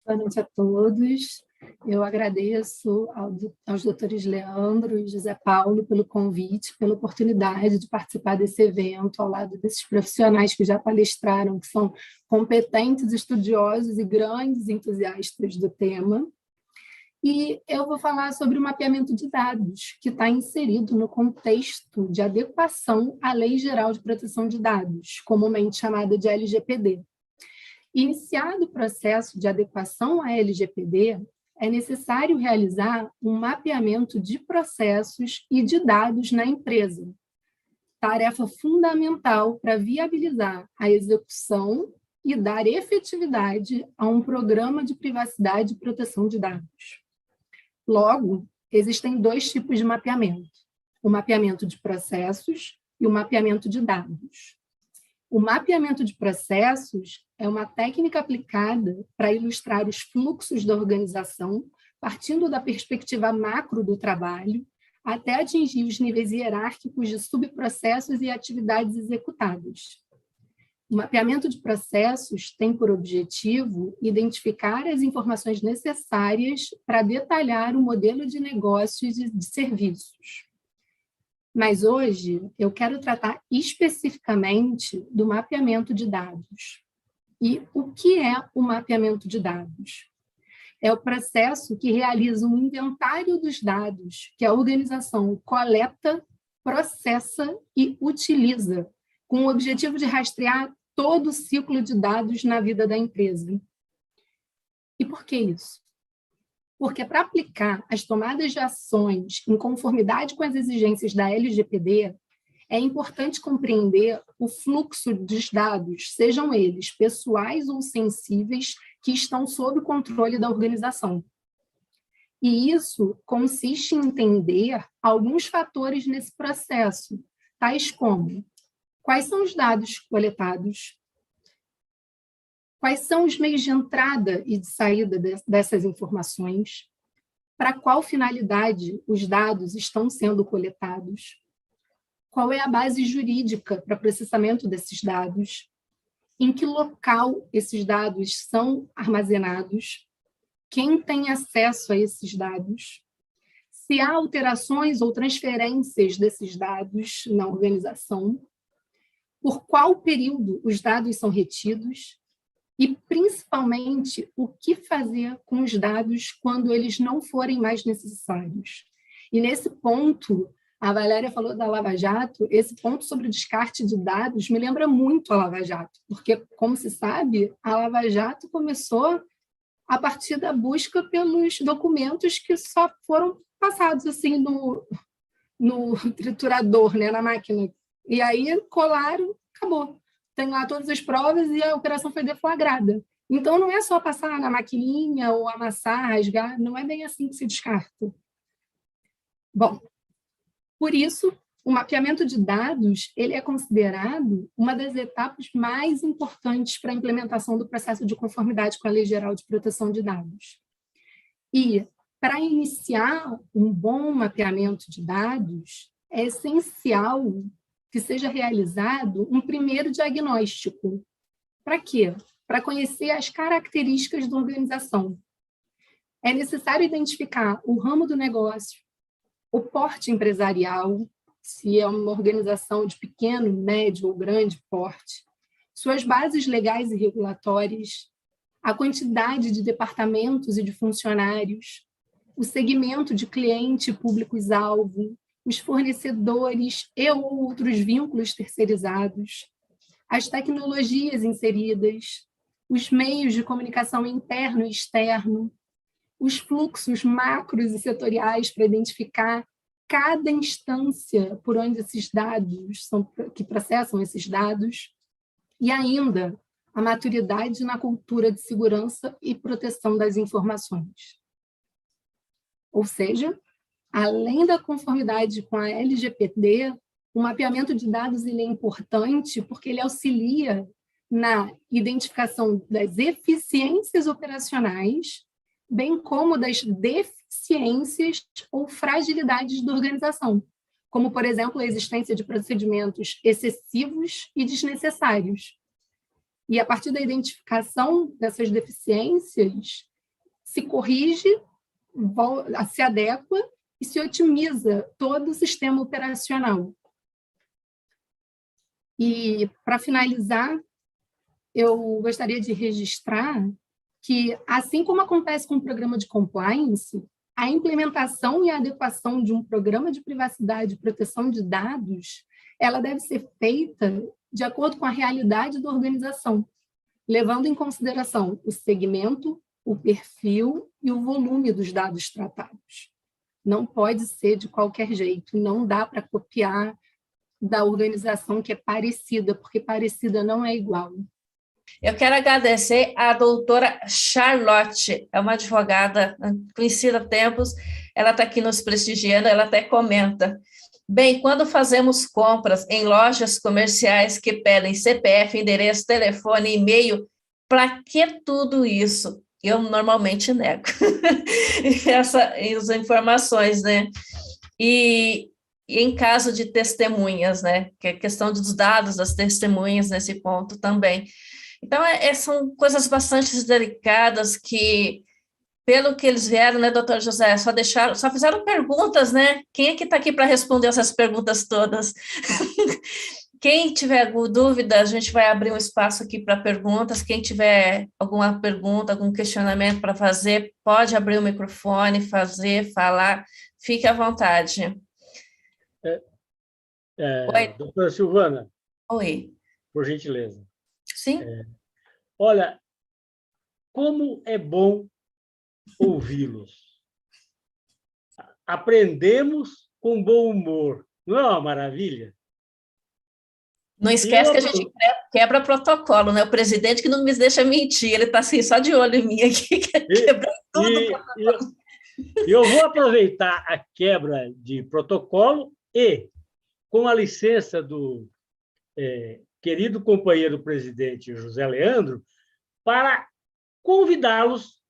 Boa noite a todos. Eu agradeço aos doutores Leandro e José Paulo pelo convite, pela oportunidade de participar desse evento ao lado desses profissionais que já palestraram, que são competentes, estudiosos e grandes entusiastas do tema. E eu vou falar sobre o mapeamento de dados, que está inserido no contexto de adequação à Lei Geral de Proteção de Dados, comumente chamada de LGPD. Iniciado o processo de adequação à LGPD, é necessário realizar um mapeamento de processos e de dados na empresa, tarefa fundamental para viabilizar a execução e dar efetividade a um programa de privacidade e proteção de dados. Logo, existem dois tipos de mapeamento: o mapeamento de processos e o mapeamento de dados. O mapeamento de processos é uma técnica aplicada para ilustrar os fluxos da organização, partindo da perspectiva macro do trabalho, até atingir os níveis hierárquicos de subprocessos e atividades executadas. O mapeamento de processos tem por objetivo identificar as informações necessárias para detalhar o modelo de negócios e de serviços. Mas hoje eu quero tratar especificamente do mapeamento de dados. E o que é o mapeamento de dados? É o processo que realiza um inventário dos dados que a organização coleta, processa e utiliza, com o objetivo de rastrear todo o ciclo de dados na vida da empresa. E por que isso? Porque para aplicar as tomadas de ações em conformidade com as exigências da LGPD, é importante compreender o fluxo dos dados, sejam eles pessoais ou sensíveis, que estão sob o controle da organização. E isso consiste em entender alguns fatores nesse processo, tais como: quais são os dados coletados? Quais são os meios de entrada e de saída dessas informações? Para qual finalidade os dados estão sendo coletados? Qual é a base jurídica para processamento desses dados? Em que local esses dados são armazenados? Quem tem acesso a esses dados? Se há alterações ou transferências desses dados na organização? Por qual período os dados são retidos? E, principalmente, o que fazer com os dados quando eles não forem mais necessários. E, nesse ponto, a Valéria falou da Lava Jato, esse ponto sobre o descarte de dados me lembra muito a Lava Jato, porque, como se sabe, a Lava Jato começou a partir da busca pelos documentos que só foram passados assim no triturador, né, na máquina. E aí colaram, acabou. Tem lá todas as provas e a operação foi deflagrada. Então, não é só passar na maquininha ou amassar, rasgar, não é bem assim que se descarta. Bom, por isso o mapeamento de dados ele é considerado uma das etapas mais importantes para a implementação do processo de conformidade com a Lei Geral de Proteção de Dados. E, para iniciar um bom mapeamento de dados, é essencial que seja realizado um primeiro diagnóstico. Para quê? Para conhecer as características da organização. É necessário identificar o ramo do negócio, o porte empresarial, se é uma organização de pequeno, médio ou grande porte, suas bases legais e regulatórias, a quantidade de departamentos e de funcionários, o segmento de cliente e públicos-alvo, os fornecedores e outros vínculos terceirizados, as tecnologias inseridas, os meios de comunicação interno e externo, os fluxos macros e setoriais para identificar cada instância por onde esses dados que processam esses dados, e ainda a maturidade na cultura de segurança e proteção das informações. Ou seja, além da conformidade com a LGPD, o mapeamento de dados ele é importante porque ele auxilia na identificação das eficiências operacionais, bem como das deficiências ou fragilidades da organização, como, por exemplo, a existência de procedimentos excessivos e desnecessários. E, a partir da identificação dessas deficiências, se corrige, se adequa e se otimiza todo o sistema operacional. E, para finalizar, eu gostaria de registrar que, assim como acontece com o programa de compliance, a implementação e a adequação de um programa de privacidade e proteção de dados, ela deve ser feita de acordo com a realidade da organização, levando em consideração o segmento, o perfil e o volume dos dados tratados. Não pode ser de qualquer jeito, não dá para copiar da organização que é parecida, porque parecida não é igual. Eu quero agradecer à doutora Charlotte, é uma advogada conhecida há tempos, ela está aqui nos prestigiando, ela até comenta: bem, quando fazemos compras em lojas comerciais que pedem CPF, endereço, telefone, e-mail, para que tudo isso? Eu normalmente nego essas informações, né? E em caso de testemunhas, né? Que é a questão dos dados das testemunhas nesse ponto também. Então, são coisas bastante delicadas que, pelo que eles vieram, né, doutor José, só fizeram perguntas, né? Quem é que está aqui para responder essas perguntas todas? Quem tiver dúvida, a gente vai abrir um espaço aqui para perguntas. Quem tiver alguma pergunta, algum questionamento para fazer, pode abrir o microfone, falar, fique à vontade. Oi. Doutora Silvana. Oi. Por gentileza. Sim. Olha, como é bom ouvi-los. Aprendemos com bom humor. Não é uma maravilha? Não esquece que a gente quebra protocolo, né? O presidente que não me deixa mentir, ele está assim, só de olho em mim aqui, quebrando tudo. Eu vou aproveitar a quebra de protocolo e, com a licença do querido companheiro presidente José Leandro, para convidá-los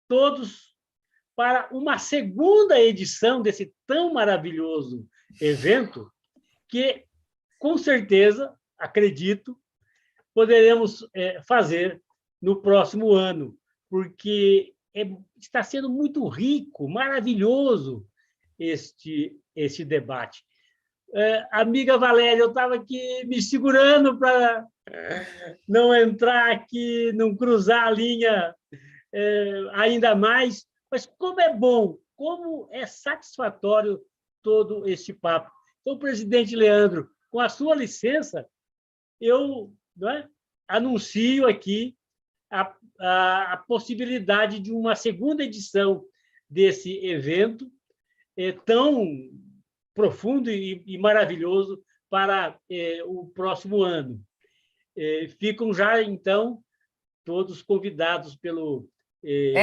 todos para uma segunda edição desse tão maravilhoso evento que, com certeza, acredito, poderemos fazer no próximo ano, porque está sendo muito rico, maravilhoso este debate. Amiga Valéria, eu estava aqui me segurando para não entrar aqui, não cruzar a linha ainda mais, mas como é bom, como é satisfatório todo este papo. Então, presidente Leandro, com a sua licença, eu anuncio aqui a possibilidade de uma segunda edição desse evento tão profundo e maravilhoso para o próximo ano. Ficam já, então, todos convidados pelo... E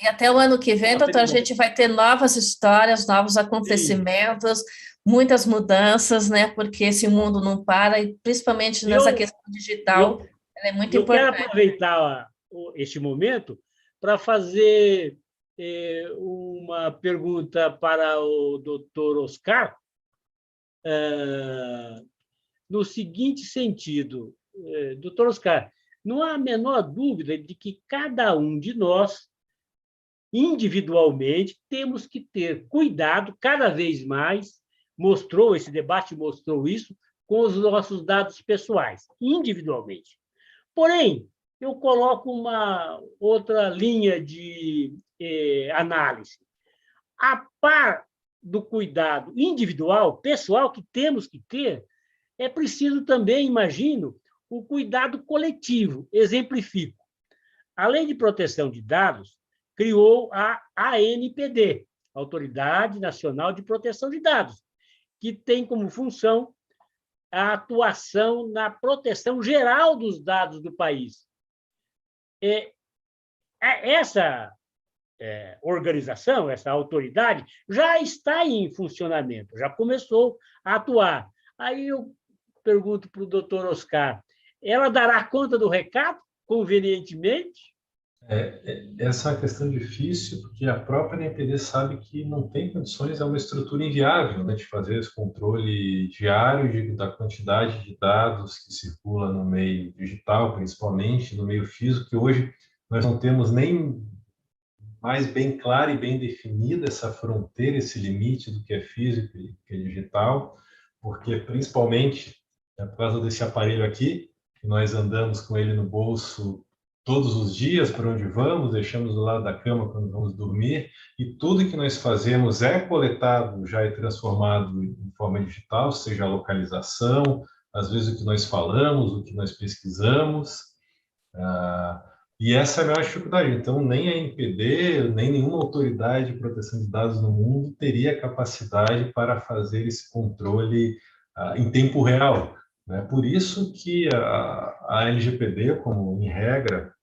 até o ano que vem, doutor, a gente vai ter novas histórias, novos acontecimentos, muitas mudanças, né? Porque esse mundo não para, e principalmente nessa questão digital, ela é muito importante. Eu quero aproveitar este momento para fazer uma pergunta para o doutor Oscar, no seguinte sentido. Doutor Oscar, não há a menor dúvida de que cada um de nós, individualmente, temos que ter cuidado cada vez mais, esse debate mostrou isso, com os nossos dados pessoais, individualmente. Porém, eu coloco uma outra linha de análise. A par do cuidado individual, pessoal, que temos que ter, é preciso também, imagino, o cuidado coletivo. Exemplifico. A Lei de Proteção de Dados criou a ANPD, Autoridade Nacional de Proteção de Dados, que tem como função a atuação na proteção geral dos dados do país. Essa organização, essa autoridade, já está em funcionamento, já começou a atuar. Aí eu pergunto para o doutor Oscar, ela dará conta do recado, convenientemente? Essa é uma questão difícil, porque a própria NPD sabe que não tem condições, é uma estrutura inviável, né, de fazer esse controle diário da quantidade de dados que circula no meio digital, principalmente no meio físico, que hoje nós não temos nem mais bem clara e bem definida essa fronteira, esse limite do que é físico e do que é digital, porque principalmente por causa desse aparelho aqui, que nós andamos com ele no bolso todos os dias, para onde vamos, deixamos do lado da cama quando vamos dormir, e tudo que nós fazemos é coletado, já é transformado em forma digital, seja a localização, às vezes o que nós falamos, o que nós pesquisamos, e essa é a maior dificuldade. Então, nem a NPD, nem nenhuma autoridade de proteção de dados no mundo teria capacidade para fazer esse controle em tempo real. Né? Por isso que a LGPD, como em regra,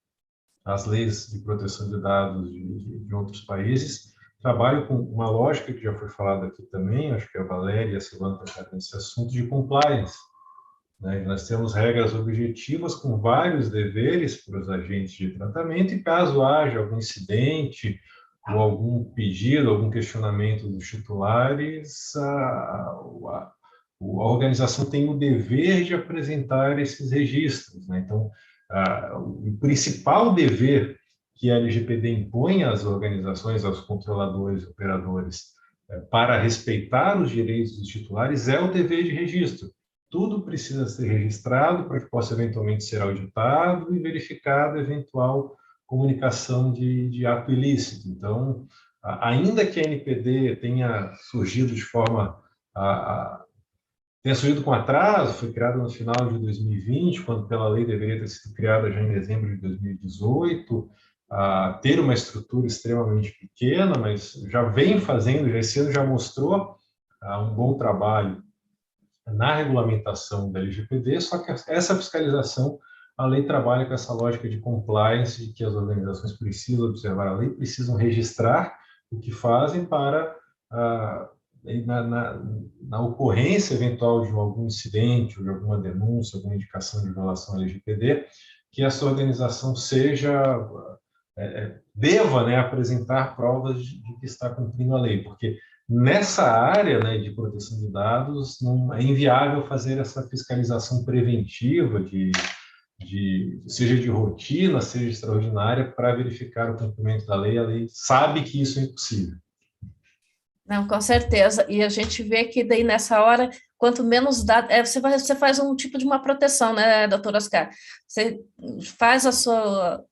as leis de proteção de dados de outros países, trabalham com uma lógica que já foi falada aqui também, acho que a Valéria e a Silvana tocaram nesse assunto, de compliance. Né? Nós temos regras objetivas com vários deveres para os agentes de tratamento, e caso haja algum incidente ou algum pedido, algum questionamento dos titulares, a organização tem o dever de apresentar esses registros. Né? Então, o principal dever que a LGPD impõe às organizações, aos controladores e operadores, para respeitar os direitos dos titulares, é o dever de registro. Tudo precisa ser registrado para que possa eventualmente ser auditado e verificado eventual comunicação de ato ilícito. Então, ainda que a NPD tenha surgido de forma tenha surgido com atraso, foi criada no final de 2020, quando pela lei deveria ter sido criada já em dezembro de 2018, ter uma estrutura extremamente pequena, mas já vem fazendo, já esse ano já mostrou um bom trabalho na regulamentação da LGPD, só que essa fiscalização, a lei trabalha com essa lógica de compliance, de que as organizações precisam observar a lei, precisam registrar o que fazem para, na ocorrência eventual de algum incidente, ou de alguma denúncia, alguma indicação de violação à LGPD, que essa organização deva, né, apresentar provas de que está cumprindo a lei, porque nessa área, né, de proteção de dados, não é inviável fazer essa fiscalização preventiva, seja de rotina, seja extraordinária, para verificar o cumprimento da lei. A lei sabe que isso é impossível. Não, com certeza. E a gente vê que daí nessa hora, quanto menos dados, você faz um tipo de uma proteção, né, doutor Oscar? Você faz a sua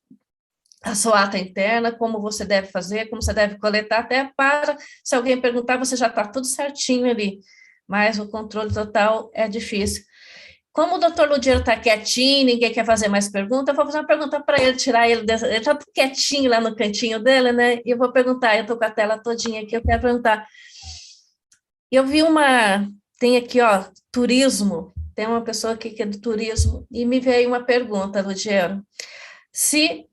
ata interna, como você deve fazer, como você deve coletar, até para, se alguém perguntar, você já está tudo certinho ali, mas o controle total é difícil. Como o doutor Ludiero está quietinho, ninguém quer fazer mais pergunta, eu vou fazer uma pergunta para ele, tirar ele dessa... Ele está quietinho lá no cantinho dele, né? E eu vou perguntar, eu estou com a tela todinha aqui, eu quero perguntar. Eu vi tem aqui, ó, turismo, tem uma pessoa aqui que é do turismo, e me veio uma pergunta, Ludiero. Se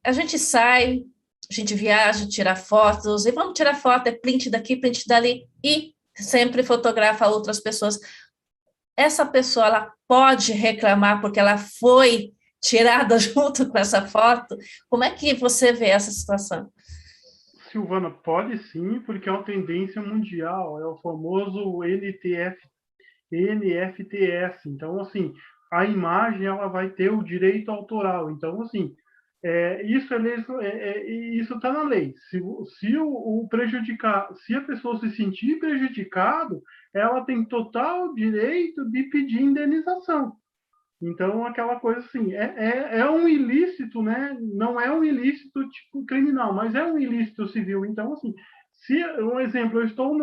a gente sai, a gente viaja, tira fotos, e vamos tirar foto, é print daqui, print dali, e sempre fotografa outras pessoas. Essa pessoa, ela pode reclamar porque ela foi tirada junto com essa foto? Como é que você vê essa situação? Silvana, pode sim, porque é uma tendência mundial, é o famoso NFTS. Então, assim, a imagem ela vai ter o direito autoral. Então, assim, isso está na lei. Se a pessoa se sentir prejudicado, ela tem total direito de pedir indenização. Então, aquela coisa assim, é um ilícito, né? Não é um ilícito tipo criminal, mas é um ilícito civil. Então, assim, se um exemplo, eu estou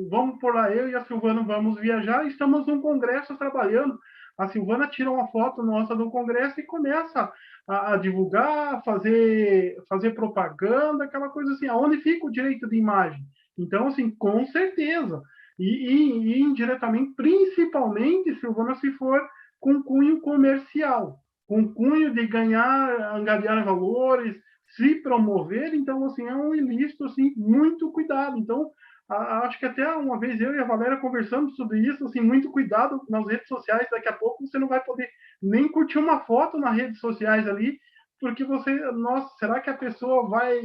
vamos por lá, eu e a Silvana vamos viajar, estamos num congresso trabalhando, a Silvana tira uma foto nossa do congresso e começa a divulgar, fazer propaganda, aquela coisa assim, aonde fica o direito de imagem? Então, assim, com certeza. E indiretamente, principalmente, Silvana, se for com cunho comercial, com cunho de ganhar, angariar valores, se promover. Então, assim, é um ilícito, assim, muito cuidado. Então, acho que até uma vez eu e a Valéria conversamos sobre isso, assim, muito cuidado nas redes sociais. Daqui a pouco você não vai poder nem curtir uma foto nas redes sociais ali, porque nossa, será que a pessoa vai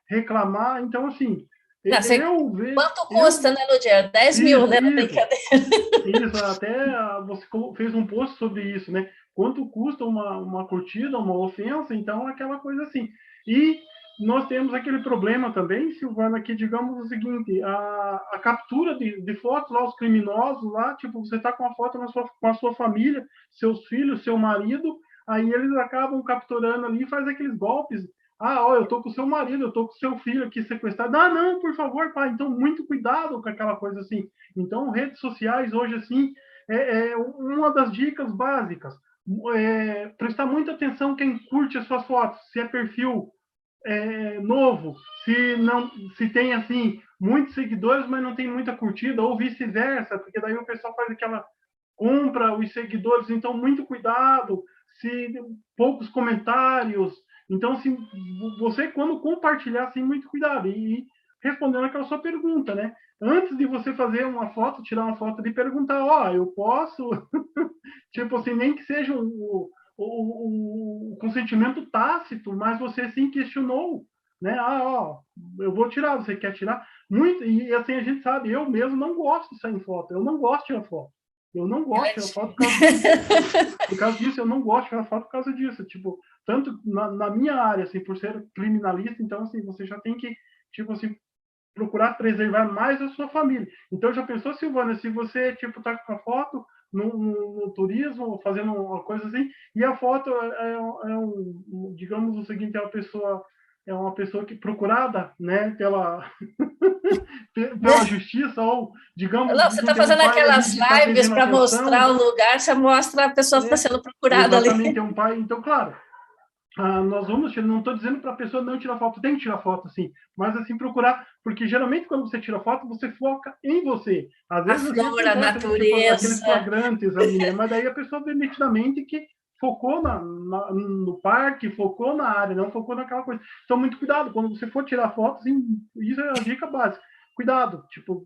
reclamar? Então, assim, quanto custa, né, Ludier? 10 mil, né? Isso, até você fez um post sobre isso, né? Quanto custa uma curtida, uma ofensa? Então, aquela coisa assim. E nós temos aquele problema também, Silvana, que digamos o seguinte, a captura de fotos lá, os criminosos lá, tipo, você está com a foto com a sua família, seus filhos, seu marido, aí eles acabam capturando ali e faz aqueles golpes. Eu tô com o seu marido, eu tô com o seu filho aqui sequestrado. Não, por favor, pai. Então, muito cuidado com aquela coisa assim. Então, redes sociais hoje, assim, é uma das dicas básicas. Prestar muita atenção quem curte as suas fotos, se é perfil novo, se tem, assim, muitos seguidores, mas não tem muita curtida, ou vice-versa, porque daí o pessoal faz aquela compra os seguidores. Então, muito cuidado, se poucos comentários. Então, assim, você, quando compartilhar, assim, muito cuidado. E respondendo aquela sua pergunta, né? Antes de você fazer uma foto, tirar uma foto, de perguntar, eu posso, tipo assim, nem que seja o consentimento tácito, mas você sim questionou, né? Eu vou tirar, você quer tirar? Muito, e assim, a gente sabe, eu mesmo não gosto de sair em foto, eu não gosto de tirar foto. Eu não gosto de tirar foto por causa disso, eu não gosto de tirar foto por causa disso. Tipo, tanto na minha área, assim, por ser criminalista, então, assim, você já tem que, tipo assim, procurar preservar mais a sua família. Então, já pensou, Silvana, se você, tipo, tá com a foto no turismo, fazendo uma coisa assim, e a foto digamos o seguinte, é uma pessoa que procurada, né, pela justiça, ou, digamos... Não, você está fazendo aquelas lives para mostrar o lugar, você mostra a pessoa que está sendo procurada ali. Exatamente, é um pai. Então, claro, nós vamos, não estou dizendo para a pessoa não tirar foto, tem que tirar foto, sim, mas assim, procurar, porque geralmente quando você tira foto, você foca em você. Às vezes, a flor, a natureza. Tipo, aqueles flagrantes ali, né? Mas daí a pessoa vê nitidamente que focou no parque, focou na área, não focou naquela coisa. Então, muito cuidado, quando você for tirar foto, assim, isso é a dica básica. Cuidado, tipo,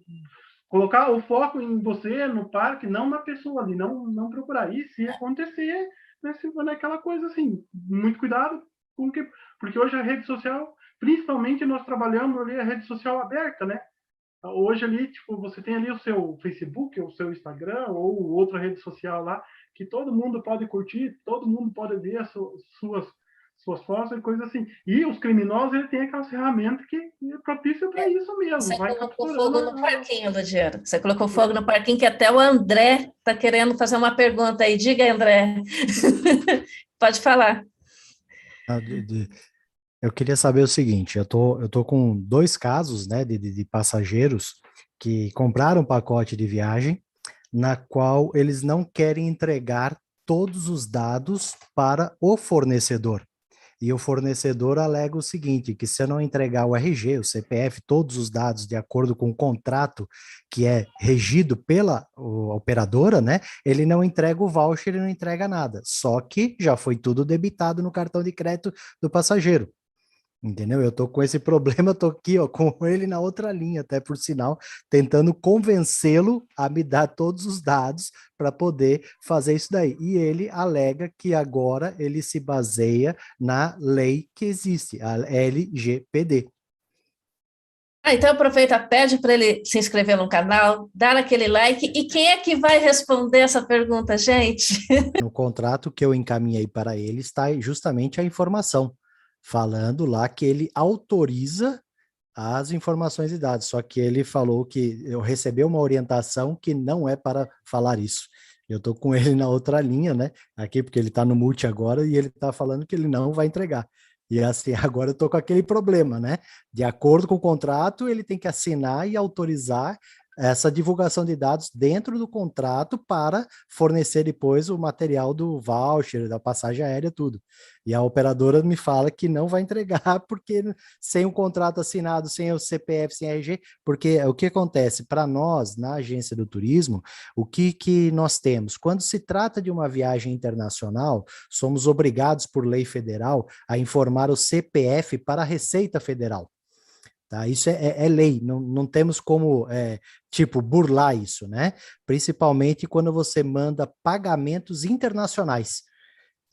colocar o foco em você, no parque, não na pessoa ali, não procurar. E se acontecer, naquela coisa assim, muito cuidado, porque hoje a rede social, principalmente nós trabalhamos ali a rede social aberta, né? Hoje ali, tipo, você tem ali o seu Facebook, o seu Instagram, ou outra rede social lá, que todo mundo pode curtir, todo mundo pode ver as suas fotos e coisas assim. E os criminosos, ele tem aquelas ferramentas que é propício para isso mesmo. Você colocou fogo no parquinho, Ludiero. Você colocou fogo no parquinho, que até o André está querendo fazer uma pergunta aí. Diga, André. Pode falar. Eu queria saber o seguinte, eu tô com 2 casos, né, de passageiros que compraram um pacote de viagem, na qual eles não querem entregar todos os dados para o fornecedor. E o fornecedor alega o seguinte, que se eu não entregar o RG, o CPF, todos os dados de acordo com o contrato que é regido pela operadora, né, ele não entrega o voucher, ele não entrega nada. Só que já foi tudo debitado no cartão de crédito do passageiro. Entendeu? Eu tô com esse problema, eu tô aqui, ó, com ele na outra linha, até por sinal, tentando convencê-lo a me dar todos os dados para poder fazer isso daí. E ele alega que agora ele se baseia na lei que existe, a LGPD. Então aproveita, pede para ele se inscrever no canal, dar aquele like, e quem é que vai responder essa pergunta, gente? No contrato que eu encaminhei para ele está justamente a informação, falando lá que ele autoriza as informações e dados, só que ele falou que eu recebi uma orientação que não é para falar isso. Eu estou com ele na outra linha, né? Aqui, porque ele está no multi agora e ele está falando que ele não vai entregar. E assim, agora eu estou com aquele problema, né? De acordo com o contrato, ele tem que assinar e autorizar essa divulgação de dados dentro do contrato para fornecer depois o material do voucher, da passagem aérea, tudo. E a operadora me fala que não vai entregar porque sem o contrato assinado, sem o CPF, sem RG, porque o que acontece para nós, na agência do turismo, o que nós temos? Quando se trata de uma viagem internacional, somos obrigados por lei federal a informar o CPF para a Receita Federal. Tá? Isso é lei, não temos como, burlar isso, né? Principalmente quando você manda pagamentos internacionais.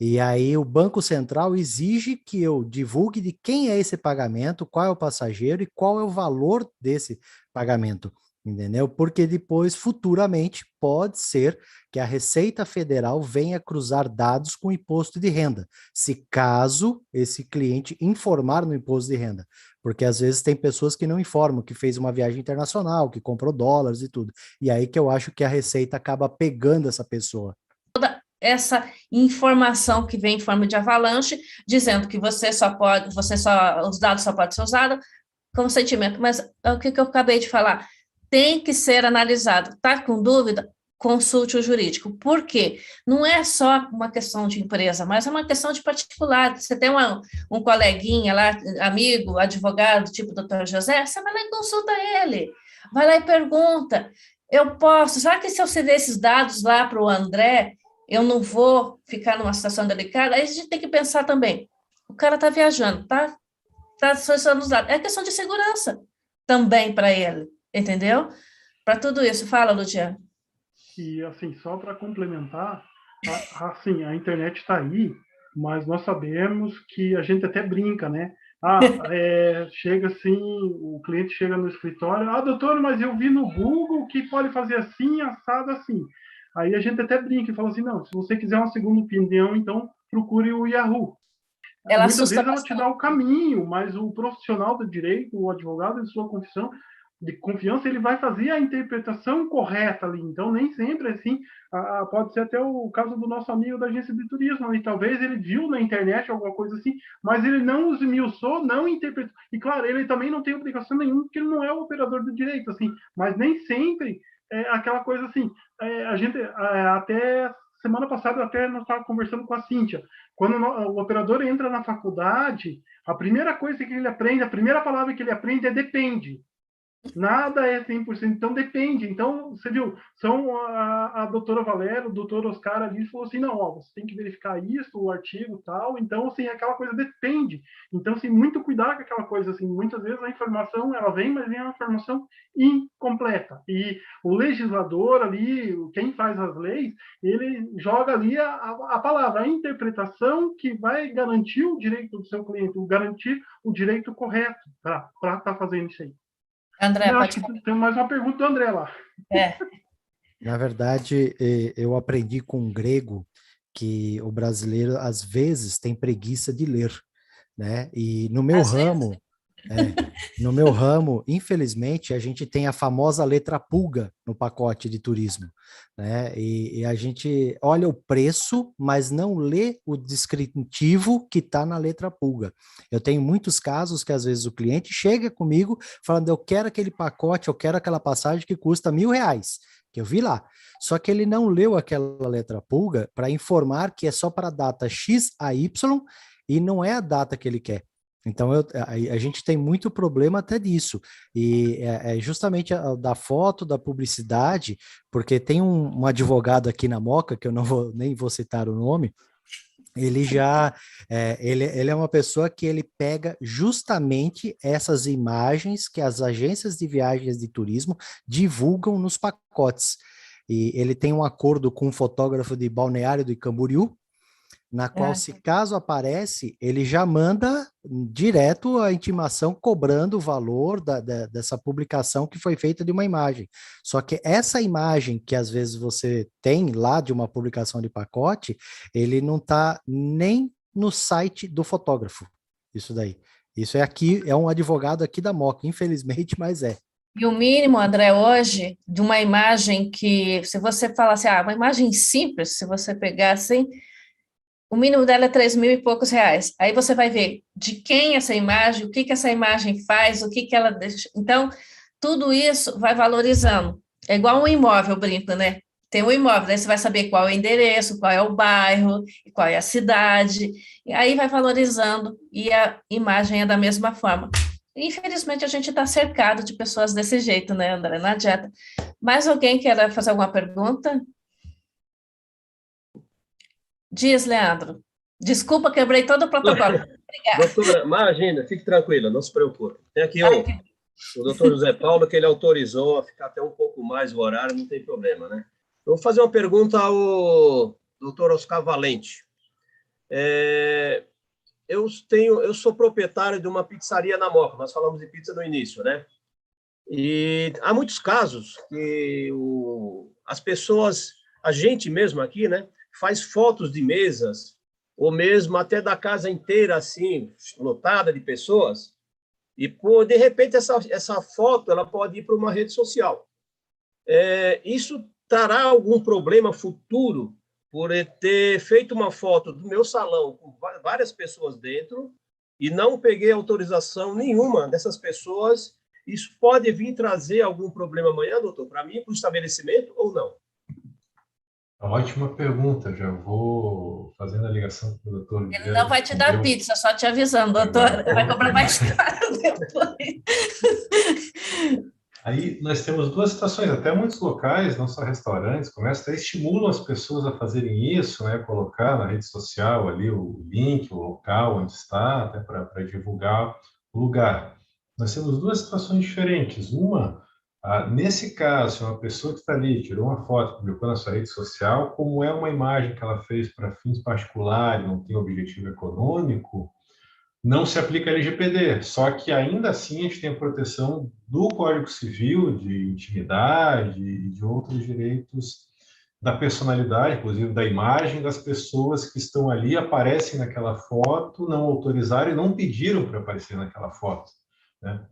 E aí o Banco Central exige que eu divulgue de quem é esse pagamento, qual é o passageiro e qual é o valor desse pagamento, entendeu? Porque depois, futuramente, pode ser que a Receita Federal venha cruzar dados com o imposto de renda, se caso esse cliente informar no imposto de renda. Porque às vezes tem pessoas que não informam, que fez uma viagem internacional, que comprou dólares e tudo. E aí que eu acho que a Receita acaba pegando essa pessoa. Essa informação que vem em forma de avalanche, dizendo que os dados só podem ser usados com consentimento. Mas o que eu acabei de falar? Tem que ser analisado. Está com dúvida? Consulte o jurídico. Por quê? Não é só uma questão de empresa, mas é uma questão de particular. Você tem um coleguinha lá, amigo, advogado, tipo o doutor José, você vai lá e consulta ele. Vai lá e pergunta. Será que se eu ceder esses dados lá para o André, eu não vou ficar numa situação delicada? Aí a gente tem que pensar também. O cara está viajando, está acessando os dados. É questão de segurança também para ele, entendeu? Para tudo isso. Fala, Luciano. E, assim, só para complementar, assim, a internet está aí, mas nós sabemos que a gente até brinca, né? Chega assim, o cliente chega no escritório, doutor, mas eu vi no Google que pode fazer assim, assado, assim. Aí a gente até brinca e fala assim, não, se você quiser uma segunda opinião, então procure o Yahoo. Muitas vezes ela te dá o caminho, mas o profissional do direito, o advogado de sua confissão, de confiança, ele vai fazer a interpretação correta ali. Então, nem sempre assim, pode ser até o caso do nosso amigo da agência de turismo, e talvez ele viu na internet alguma coisa assim, mas ele não esmiuçou, não interpretou. E, claro, ele também não tem obrigação nenhuma, porque ele não é o operador do direito, assim, mas nem sempre aquela coisa assim, a gente, até semana passada, até nós estávamos conversando com a Cíntia, quando o operador entra na faculdade, a primeira coisa que ele aprende, a primeira palavra que ele aprende é depende. Nada é 100%, então depende. Então, você viu, a doutora Valéria, o doutor Oscar ali falou assim, não, você tem que verificar isso, o artigo tal, então, assim, aquela coisa depende. Então, assim, muito cuidado com aquela coisa, assim, muitas vezes a informação, ela vem, mas vem uma informação incompleta. E o legislador ali, quem faz as leis, ele joga ali a palavra, a interpretação que vai garantir o direito do seu cliente, garantir o direito correto para estar fazendo isso aí. André, acho que tem mais uma pergunta do André lá. Na verdade, eu aprendi com um grego que o brasileiro, às vezes, tem preguiça de ler, né? E no meu ramo, no meu ramo, infelizmente, a gente tem a famosa letra pulga no pacote de turismo, né? E a gente olha o preço, mas não lê o descritivo que está na letra pulga. Eu tenho muitos casos que, às vezes, o cliente chega comigo falando, eu quero aquele pacote, eu quero aquela passagem que custa R$1.000, que eu vi lá. Só que ele não leu aquela letra pulga para informar que é só para a data X a Y e não é a data que ele quer. Então, a gente tem muito problema até disso. E justamente da foto, da publicidade, porque tem um advogado aqui na Moca, que eu nem vou citar o nome, ele é uma pessoa que ele pega justamente essas imagens que as agências de viagens de turismo divulgam nos pacotes. E ele tem um acordo com um fotógrafo de Balneário do Camboriú, na qual, se caso aparece, ele já manda direto a intimação cobrando o valor dessa publicação que foi feita de uma imagem. Só que essa imagem que às vezes você tem lá de uma publicação de pacote, ele não está nem no site do fotógrafo. Isso daí. Isso é aqui, é um advogado aqui da Moca, infelizmente, mas é. E o mínimo, André, hoje, de uma imagem que, se você falar assim, uma imagem simples, se você pegar assim, o mínimo dela é 3 mil e poucos reais. Aí você vai ver de quem essa imagem, o que essa imagem faz, o que ela deixa. Então, tudo isso vai valorizando. É igual um imóvel, brinco, né? Tem um imóvel, aí você vai saber qual é o endereço, qual é o bairro, qual é a cidade, e aí vai valorizando, e a imagem é da mesma forma. Infelizmente, a gente está cercado de pessoas desse jeito, né, André? Não adianta. Mais alguém quer fazer alguma pergunta? Diz, Leandro. Desculpa, quebrei todo o protocolo. Obrigada. Doutora, imagina, fique tranquila, não se preocupe. Tem aqui o doutor José Paulo, que ele autorizou a ficar até um pouco mais o horário, não tem problema, né? Eu vou fazer uma pergunta ao doutor Oscar Valente. Eu sou proprietário de uma pizzaria na Moca, nós falamos de pizza no início, né? E há muitos casos que as pessoas, a gente mesmo aqui, né, faz fotos de mesas, ou mesmo até da casa inteira, assim, lotada de pessoas, e, de repente, essa foto ela pode ir para uma rede social. Isso trará algum problema futuro por ter feito uma foto do meu salão com várias pessoas dentro e não peguei autorização nenhuma dessas pessoas? Isso pode vir trazer algum problema amanhã, doutor, para mim, para o estabelecimento ou não? Ótima pergunta, já vou fazendo a ligação com o doutor. Ele não vai te dar pizza, só te avisando, doutor, vai cobrar mais caro depois. Aí nós temos duas situações, até muitos locais, não só restaurantes, comércios, até estimulam as pessoas a fazerem isso, né? Colocar na rede social ali o link, o local onde está, até para divulgar o lugar. Nós temos duas situações diferentes. Uma, nesse caso, uma pessoa que está ali, tirou uma foto, publicou na sua rede social, como é uma imagem que ela fez para fins particulares, não tem objetivo econômico, não se aplica a LGPD, só que ainda assim a gente tem a proteção do Código Civil, de intimidade e de outros direitos da personalidade, inclusive da imagem das pessoas que estão ali, aparecem naquela foto, não autorizaram e não pediram para aparecer naquela foto, né?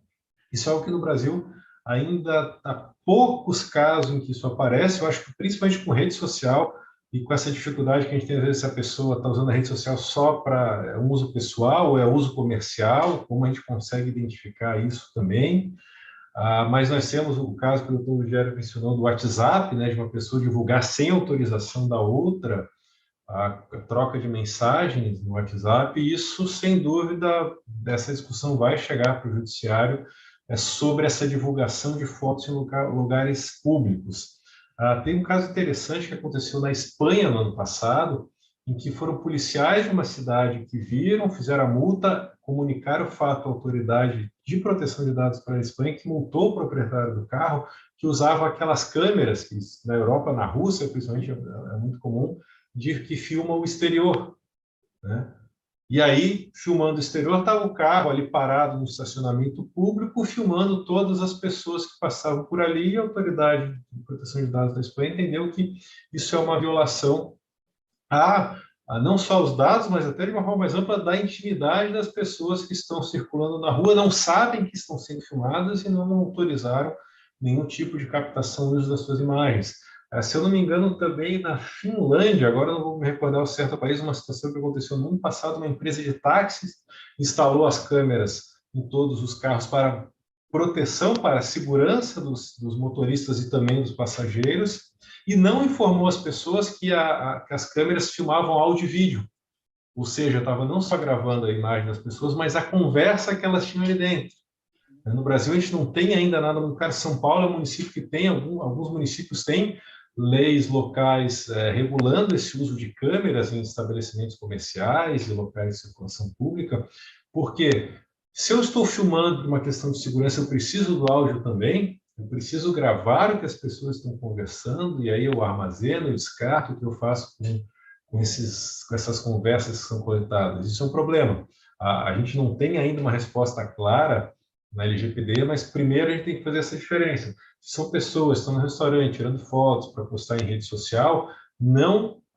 Isso é algo que no Brasil ainda há poucos casos em que isso aparece, eu acho que principalmente com rede social, e com essa dificuldade que a gente tem, às vezes, se a pessoa está usando a rede social só para um uso pessoal ou é uso comercial, como a gente consegue identificar isso também. Mas nós temos o caso que o doutor Rogério mencionou do WhatsApp, né, de uma pessoa divulgar sem autorização da outra a troca de mensagens no WhatsApp, e isso, sem dúvida, essa discussão vai chegar para o judiciário sobre essa divulgação de fotos em lugares públicos. Tem um caso interessante que aconteceu na Espanha no ano passado, em que foram policiais de uma cidade que viram, fizeram a multa, comunicaram o fato à autoridade de proteção de dados para a Espanha, que multou o proprietário do carro, que usava aquelas câmeras, que na Europa, na Rússia, principalmente, é muito comum, que filmam o exterior, né? E aí, filmando o exterior, estava o carro ali parado no estacionamento público, filmando todas as pessoas que passavam por ali, e a autoridade de proteção de dados da Espanha entendeu que isso é uma violação a não só aos dados, mas até de uma forma mais ampla, da intimidade das pessoas que estão circulando na rua, não sabem que estão sendo filmadas e não autorizaram nenhum tipo de captação no uso das suas imagens. Se eu não me engano, também na Finlândia, agora não vou me recordar o certo país, uma situação que aconteceu no ano passado, uma empresa de táxis instalou as câmeras em todos os carros para proteção, para a segurança dos motoristas e também dos passageiros, e não informou as pessoas que as câmeras filmavam áudio e vídeo, ou seja, estava não só gravando a imagem das pessoas, mas a conversa que elas tinham ali dentro. No Brasil, a gente não tem ainda nada muito claro. São Paulo é um município que tem, alguns municípios têm, leis locais regulando esse uso de câmeras em estabelecimentos comerciais e locais de circulação pública, porque se eu estou filmando por uma questão de segurança, eu preciso do áudio também, eu preciso gravar o que as pessoas estão conversando, e aí eu armazeno, eu descarto o que eu faço com essas conversas que são coletadas. Isso é um problema. A gente não tem ainda uma resposta clara na LGPD, mas primeiro a gente tem que fazer essa diferença. Se são pessoas que estão no restaurante tirando fotos para postar em rede social,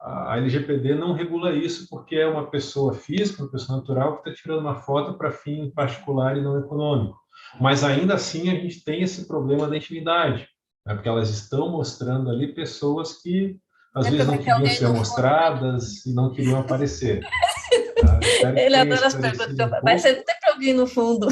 a LGPD não regula isso, porque é uma pessoa física, uma pessoa natural que está tirando uma foto para fim particular e não econômico. Mas ainda assim a gente tem esse problema da intimidade, né? Porque elas estão mostrando ali pessoas que às vezes não queriam ser mostradas e não queriam aparecer. Tá? Ele adora as perguntas, vai ser sempre alguém no fundo.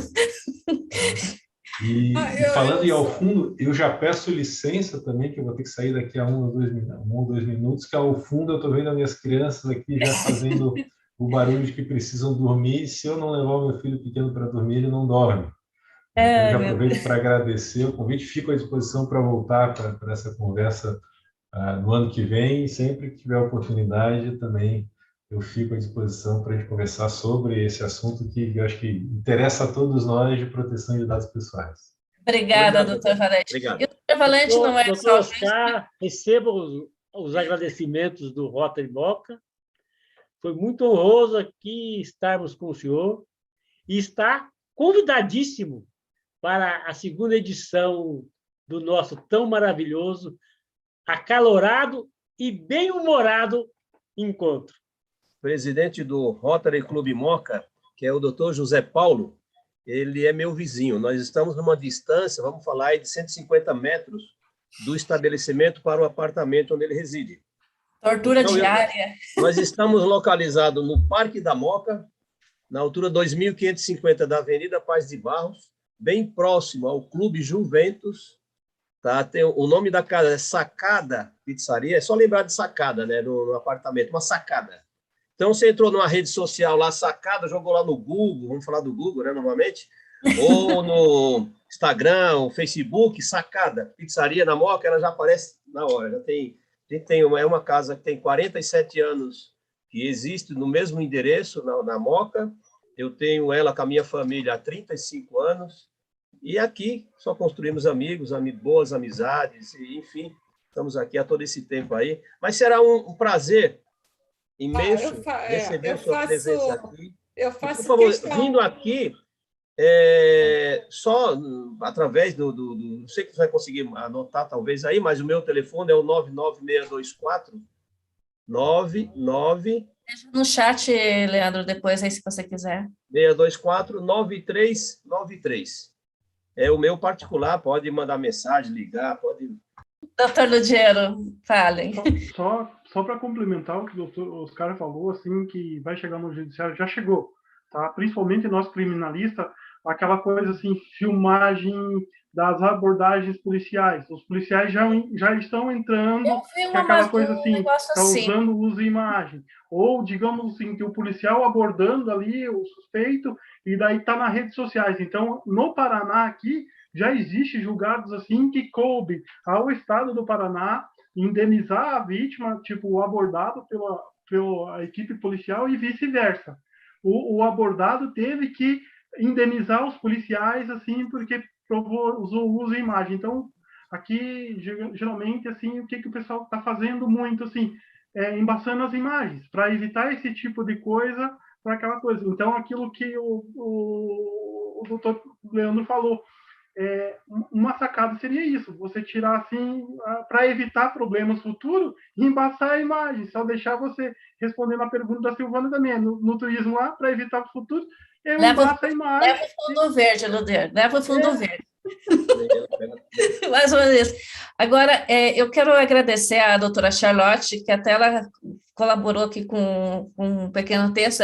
E falando em ao fundo, eu já peço licença também, que eu vou ter que sair daqui a 1 ou 2 minutos, que ao fundo eu estou vendo as minhas crianças aqui já fazendo o barulho de que precisam dormir, e se eu não levar o meu filho pequeno para dormir, ele não dorme. Então, eu já aproveito para agradecer o convite, fico à disposição para voltar para essa conversa no ano que vem, e sempre que tiver oportunidade também eu fico à disposição para a gente conversar sobre esse assunto que eu acho que interessa a todos nós de proteção de dados pessoais. Obrigada, doutor Valente. Obrigado. E o doutor Valente não é doutor Oscar, receba os agradecimentos do Rotary Moca. Foi muito honroso aqui estarmos com o senhor e está convidadíssimo para a segunda edição do nosso tão maravilhoso, acalorado e bem-humorado encontro. Presidente do Rotary Clube Moca, que é o Dr. José Paulo, ele é meu vizinho. Nós estamos numa distância, vamos falar aí, de 150 metros do estabelecimento para o apartamento onde ele reside. Tortura então, diária. Nós estamos localizados no Parque da Moca, na altura 2.550 da Avenida Paz de Barros, bem próximo ao Clube Juventus. Tá? O nome da casa é Sacada Pizzaria, é só lembrar de Sacada, né? No apartamento, uma sacada. Então, você entrou numa rede social lá, Sacada, jogou lá no Google, vamos falar do Google, né, normalmente, ou no Instagram, ou Facebook, Sacada, Pizzaria na Moca, ela já aparece na hora. Já é uma casa que tem 47 anos que existe no mesmo endereço, na Moca. Eu tenho ela com a minha família há 35 anos. E aqui só construímos amigos, boas amizades, e, enfim, estamos aqui há todo esse tempo aí. Mas será um prazer imenso receber sua presença aqui. Eu faço por favor, questão. Vindo aqui, só através não sei que você vai conseguir anotar talvez aí, mas o meu telefone é o 99624 99 no chat, Leandro, depois aí, se você quiser. 624 9393. É o meu particular, pode mandar mensagem, ligar, pode... Doutor Ludiero, falem. Só para complementar o que o doutor Oscar falou, assim, que vai chegar no judiciário, já chegou, tá? Principalmente nós criminalistas, aquela coisa assim, filmagem das abordagens policiais. Os policiais já estão entrando, que é aquela coisa assim, causando uso de imagem. Ou, digamos assim, que o policial abordando ali o suspeito, e daí está nas redes sociais. Então, no Paraná aqui, já existe julgados assim que coube ao Estado do Paraná indenizar a vítima, tipo, o abordado pela equipe policial e vice-versa. O abordado teve que indenizar os policiais, assim, porque usou uso de imagem. Então, aqui, geralmente, assim, o que o pessoal está fazendo muito, assim, embaçando as imagens, para evitar esse tipo de coisa, para aquela coisa. Então, aquilo que o doutor Leandro falou, uma sacada seria isso, você tirar assim, para evitar problemas futuros e embaçar a imagem, só deixar você respondendo a pergunta da Silvana também, no turismo lá, para evitar o futuro, embaça a imagem. Leva o fundo verde, Luder, leva o fundo verde. Mais uma vez. Agora, eu quero agradecer à doutora Charlotte, que até ela colaborou aqui com um pequeno texto.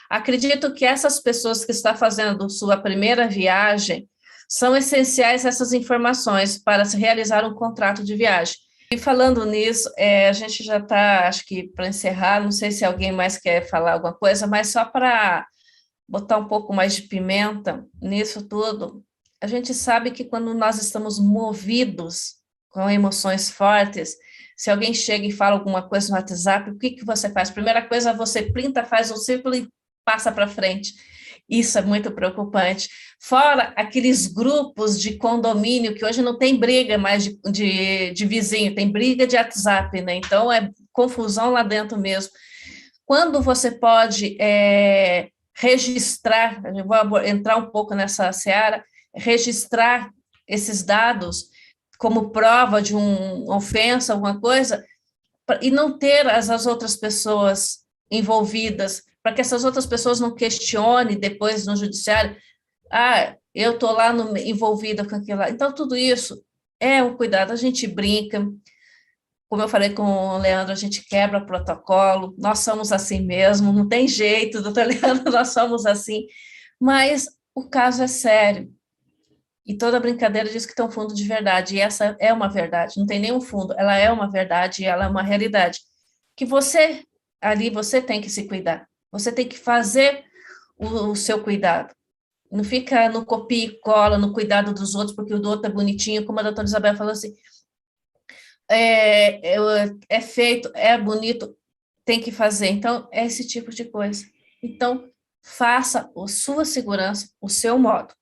Acredito que essas pessoas que estão fazendo sua primeira viagem, são essenciais essas informações para se realizar um contrato de viagem. E falando nisso, a gente já está, acho que para encerrar, não sei se alguém mais quer falar alguma coisa, mas só para botar um pouco mais de pimenta nisso tudo, a gente sabe que quando nós estamos movidos com emoções fortes, Se alguém chega e fala alguma coisa no WhatsApp, o que, que você faz? Primeira coisa, você printa, faz um círculo e passa para frente. Isso é muito preocupante. Fora aqueles grupos de condomínio, que hoje não tem briga mais de vizinho, tem briga de WhatsApp, né? Então, é confusão lá dentro mesmo. Quando você pode registrar, eu vou entrar um pouco nessa seara, registrar esses dados como prova de uma ofensa, alguma coisa, e não ter as outras pessoas envolvidas, para que essas outras pessoas não questionem depois no judiciário, eu estou lá envolvida com aquilo lá. Então, tudo isso é um cuidado, a gente brinca, como eu falei com o Leandro, a gente quebra o protocolo, nós somos assim mesmo, não tem jeito, doutor Leandro, nós somos assim, mas o caso é sério, e toda brincadeira diz que tem um fundo de verdade, e essa é uma verdade, não tem nenhum fundo, ela é uma verdade, ela é uma realidade, que você, ali, você tem que se cuidar, você tem que fazer o seu cuidado, não fica no copia e cola, no cuidado dos outros, porque o do outro é bonitinho, como a doutora Isabel falou assim, é feito, é bonito, tem que fazer. Então, é esse tipo de coisa. Então, faça a sua segurança, o seu modo.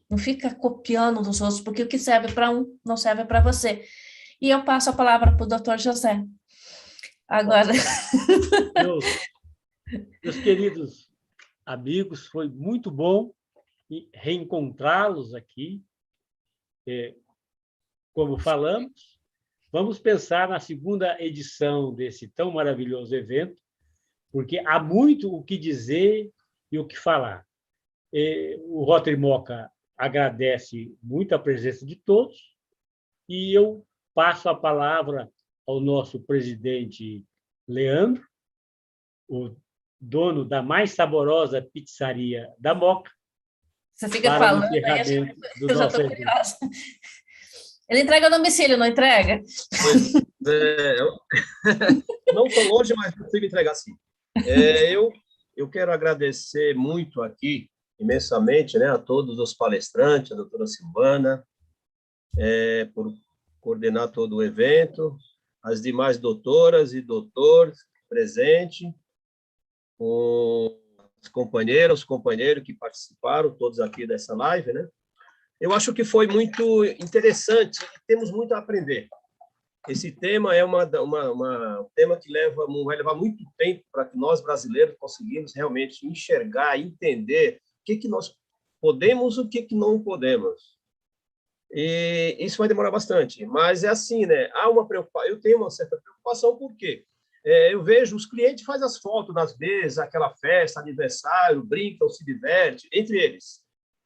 Não fica copiando dos outros, porque o que serve para um não serve para você. E eu passo a palavra para o doutor José. Agora. Meus queridos amigos, foi muito bom reencontrá-los aqui. Como falamos, vamos pensar na segunda edição desse tão maravilhoso evento, porque há muito o que dizer e o que falar. O Rotary Moca agradece muito a presença de todos e eu passo a palavra ao nosso presidente Leandro, o dono da mais saborosa pizzaria da Moca. Você fica falando, eu já estou curiosa. Ele entrega a domicílio, não entrega? Pois não tão longe, mas consigo entregar sim. Eu quero agradecer muito aqui, imensamente, né, a todos os palestrantes, a doutora Silvana, por coordenar todo o evento, as demais doutoras e doutores presentes, os companheiros que participaram, todos aqui dessa live, né? Eu acho que foi muito interessante, temos muito a aprender. Esse tema é um tema que vai levar muito tempo para que nós, brasileiros, conseguimos realmente enxergar, entender o que nós podemos e o que não podemos. E isso vai demorar bastante, mas é assim, né? Eu tenho uma certa preocupação, por quê? Eu vejo os clientes fazem as fotos nas mesas, aquela festa, aniversário, brincam, se divertem, entre eles.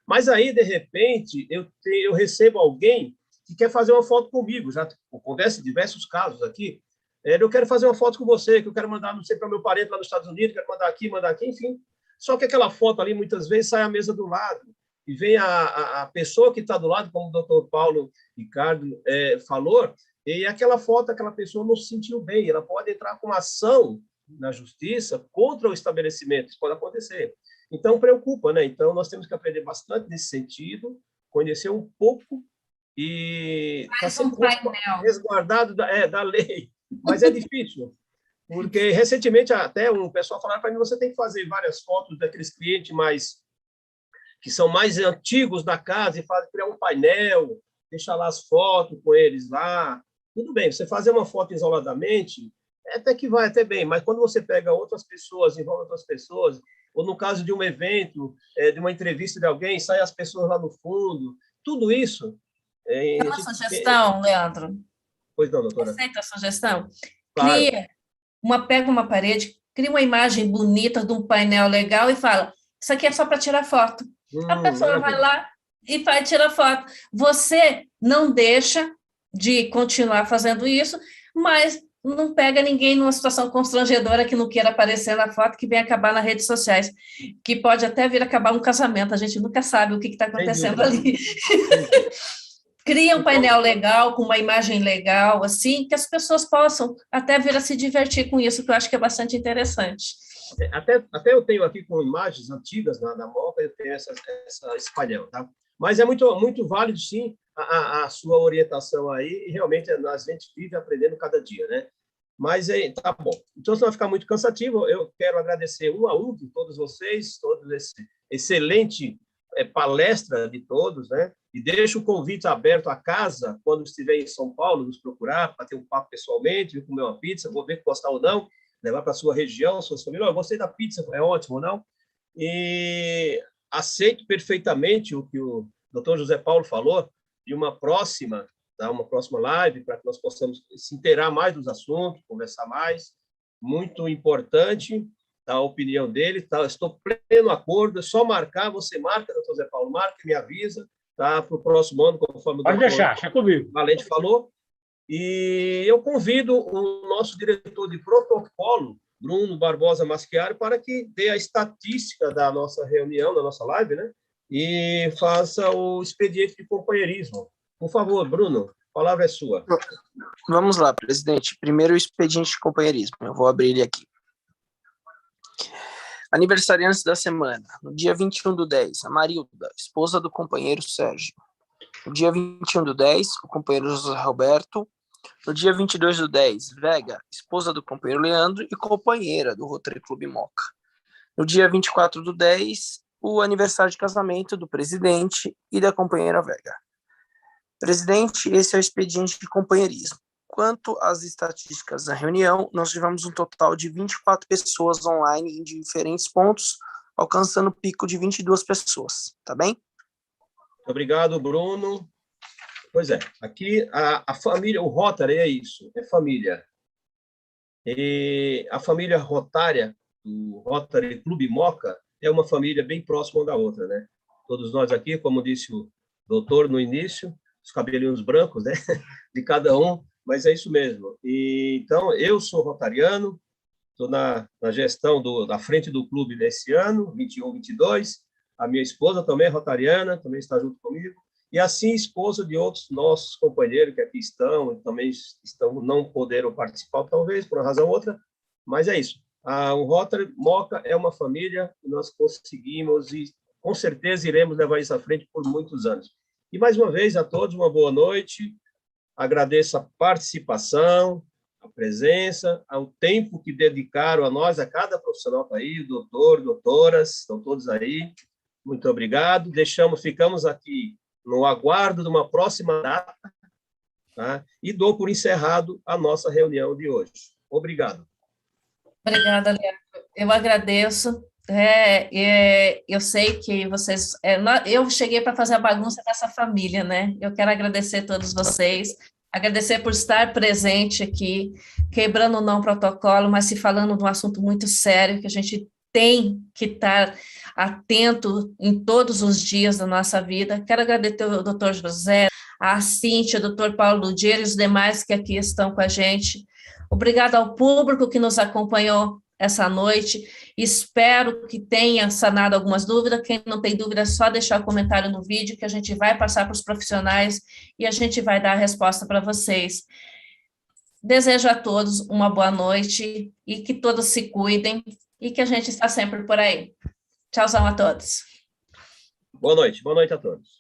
Mas aí, de repente, eu recebo alguém que quer fazer uma foto comigo. Já acontece diversos casos aqui. Eu quero fazer uma foto com você, que eu quero mandar, não sei, para o meu parente lá nos Estados Unidos, quero mandar aqui, enfim. Só que aquela foto ali, muitas vezes, sai a mesa do lado. E vem a pessoa que está do lado, como o doutor Paulo Ricardo falou, e aquela foto, aquela pessoa não se sentiu bem. Ela pode entrar com ação na justiça contra o estabelecimento. Isso pode acontecer. Então, preocupa, né? Então, nós temos que aprender bastante nesse sentido, conhecer um pouco e estar sempre resguardado da lei. Mas é difícil, porque recentemente até um pessoal falava para mim, você tem que fazer várias fotos daqueles clientes que são mais antigos da casa e criar um painel, deixar lá as fotos com eles lá. Tudo bem, você fazer uma foto isoladamente, até que vai até bem, mas quando você pega outras pessoas, envolve outras pessoas, ou no caso de um evento, de uma entrevista de alguém, sai as pessoas lá no fundo, tudo isso... É uma sugestão, Leandro? Pois não, doutora. Aceita a sugestão? Claro. Pega uma parede, cria uma imagem bonita de um painel legal e fala, isso aqui é só para tirar foto. A pessoa vai lá e vai tirar foto. Você não deixa de continuar fazendo isso, mas não pega ninguém numa situação constrangedora que não queira aparecer na foto, que vem acabar nas redes sociais, que pode até vir acabar um casamento, a gente nunca sabe o que está acontecendo ali. Cria um painel legal, com uma imagem legal, assim, que as pessoas possam até vir a se divertir com isso, que eu acho que é bastante interessante. Até eu tenho aqui com imagens antigas na Moca, eu tenho esse painel, tá? Mas é muito, muito válido, sim, a sua orientação aí, e realmente a gente vive aprendendo cada dia, né? Mas tá bom. Então, se não vai ficar muito cansativo, eu quero agradecer um a um de todos vocês, todos esse excelente palestra de todos, né? E deixo o convite aberto à casa, quando estiver em São Paulo, nos procurar, para ter um papo pessoalmente, vir comer uma pizza, vou ver se gostar ou não, levar para a sua região, sua família. Eu gostei da pizza, é ótimo, não? E aceito perfeitamente o que o Dr. José Paulo falou, de uma próxima live, para que nós possamos se inteirar mais dos assuntos, conversar mais. Muito importante a opinião dele, tá? Estou pleno acordo, é só marcar, você marca, doutor Zé Paulo, marca e me avisa, tá? Para o próximo ano, conforme o Pode deixar comigo. Valente falou. E eu convido o nosso diretor de protocolo, Bruno Barbosa Maschiari, para que dê a estatística da nossa reunião, da nossa live, né? E faça o expediente de companheirismo. Por favor, Bruno, a palavra é sua. Vamos lá, presidente. Primeiro, o expediente de companheirismo. Eu vou abrir ele aqui. Aniversariantes da semana. No dia 21/10, a Marilda, esposa do companheiro Sérgio. No dia 21/10, o companheiro José Roberto. No dia 22/10, Vega, esposa do companheiro Leandro e companheira do Rotary Clube Moca. No dia 24/10, o aniversário de casamento do presidente e da companheira Vega. Presidente, esse é o expediente de companheirismo. Quanto às estatísticas da reunião, nós tivemos um total de 24 pessoas online em diferentes pontos, alcançando o pico de 22 pessoas. Tá bem? Obrigado, Bruno. Pois é, aqui a família, o Rotary é isso, é família. E a família rotária, do Rotary Clube Moca, é uma família bem próxima uma da outra, né? Todos nós aqui, como disse o doutor no início, os cabelinhos brancos, né? De cada um, mas é isso mesmo. E, então, eu sou rotariano, estou na gestão da frente do clube nesse ano, 21/22. A minha esposa também é rotariana, também está junto comigo. E assim, esposa de outros nossos companheiros que aqui estão, e também não poderam participar, talvez, por uma razão ou outra, mas é isso. O Rotary Moca é uma família que nós conseguimos e, com certeza, iremos levar isso à frente por muitos anos. E, mais uma vez, a todos, uma boa noite. Agradeço a participação, a presença, ao tempo que dedicaram a nós, a cada profissional que está aí, doutor, doutoras, estão todos aí. Muito obrigado. Ficamos aqui no aguardo de uma próxima data, tá? E dou por encerrado a nossa reunião de hoje. Obrigado. Obrigada, Leandro. Eu agradeço. Eu sei que vocês... eu cheguei para fazer a bagunça dessa família, né? Eu quero agradecer a todos vocês, agradecer por estar presente aqui, quebrando o não protocolo, mas se falando de um assunto muito sério, que a gente tem que estar atento em todos os dias da nossa vida. Quero agradecer ao doutor José, a Cíntia, o doutor Paulo Ludiero e os demais que aqui estão com a gente. Obrigada ao público que nos acompanhou essa noite. Espero que tenha sanado algumas dúvidas. Quem não tem dúvida, é só deixar o comentário no vídeo, que a gente vai passar para os profissionais e a gente vai dar a resposta para vocês. Desejo a todos uma boa noite e que todos se cuidem e que a gente está sempre por aí. Tchauzão a todos. Boa noite a todos.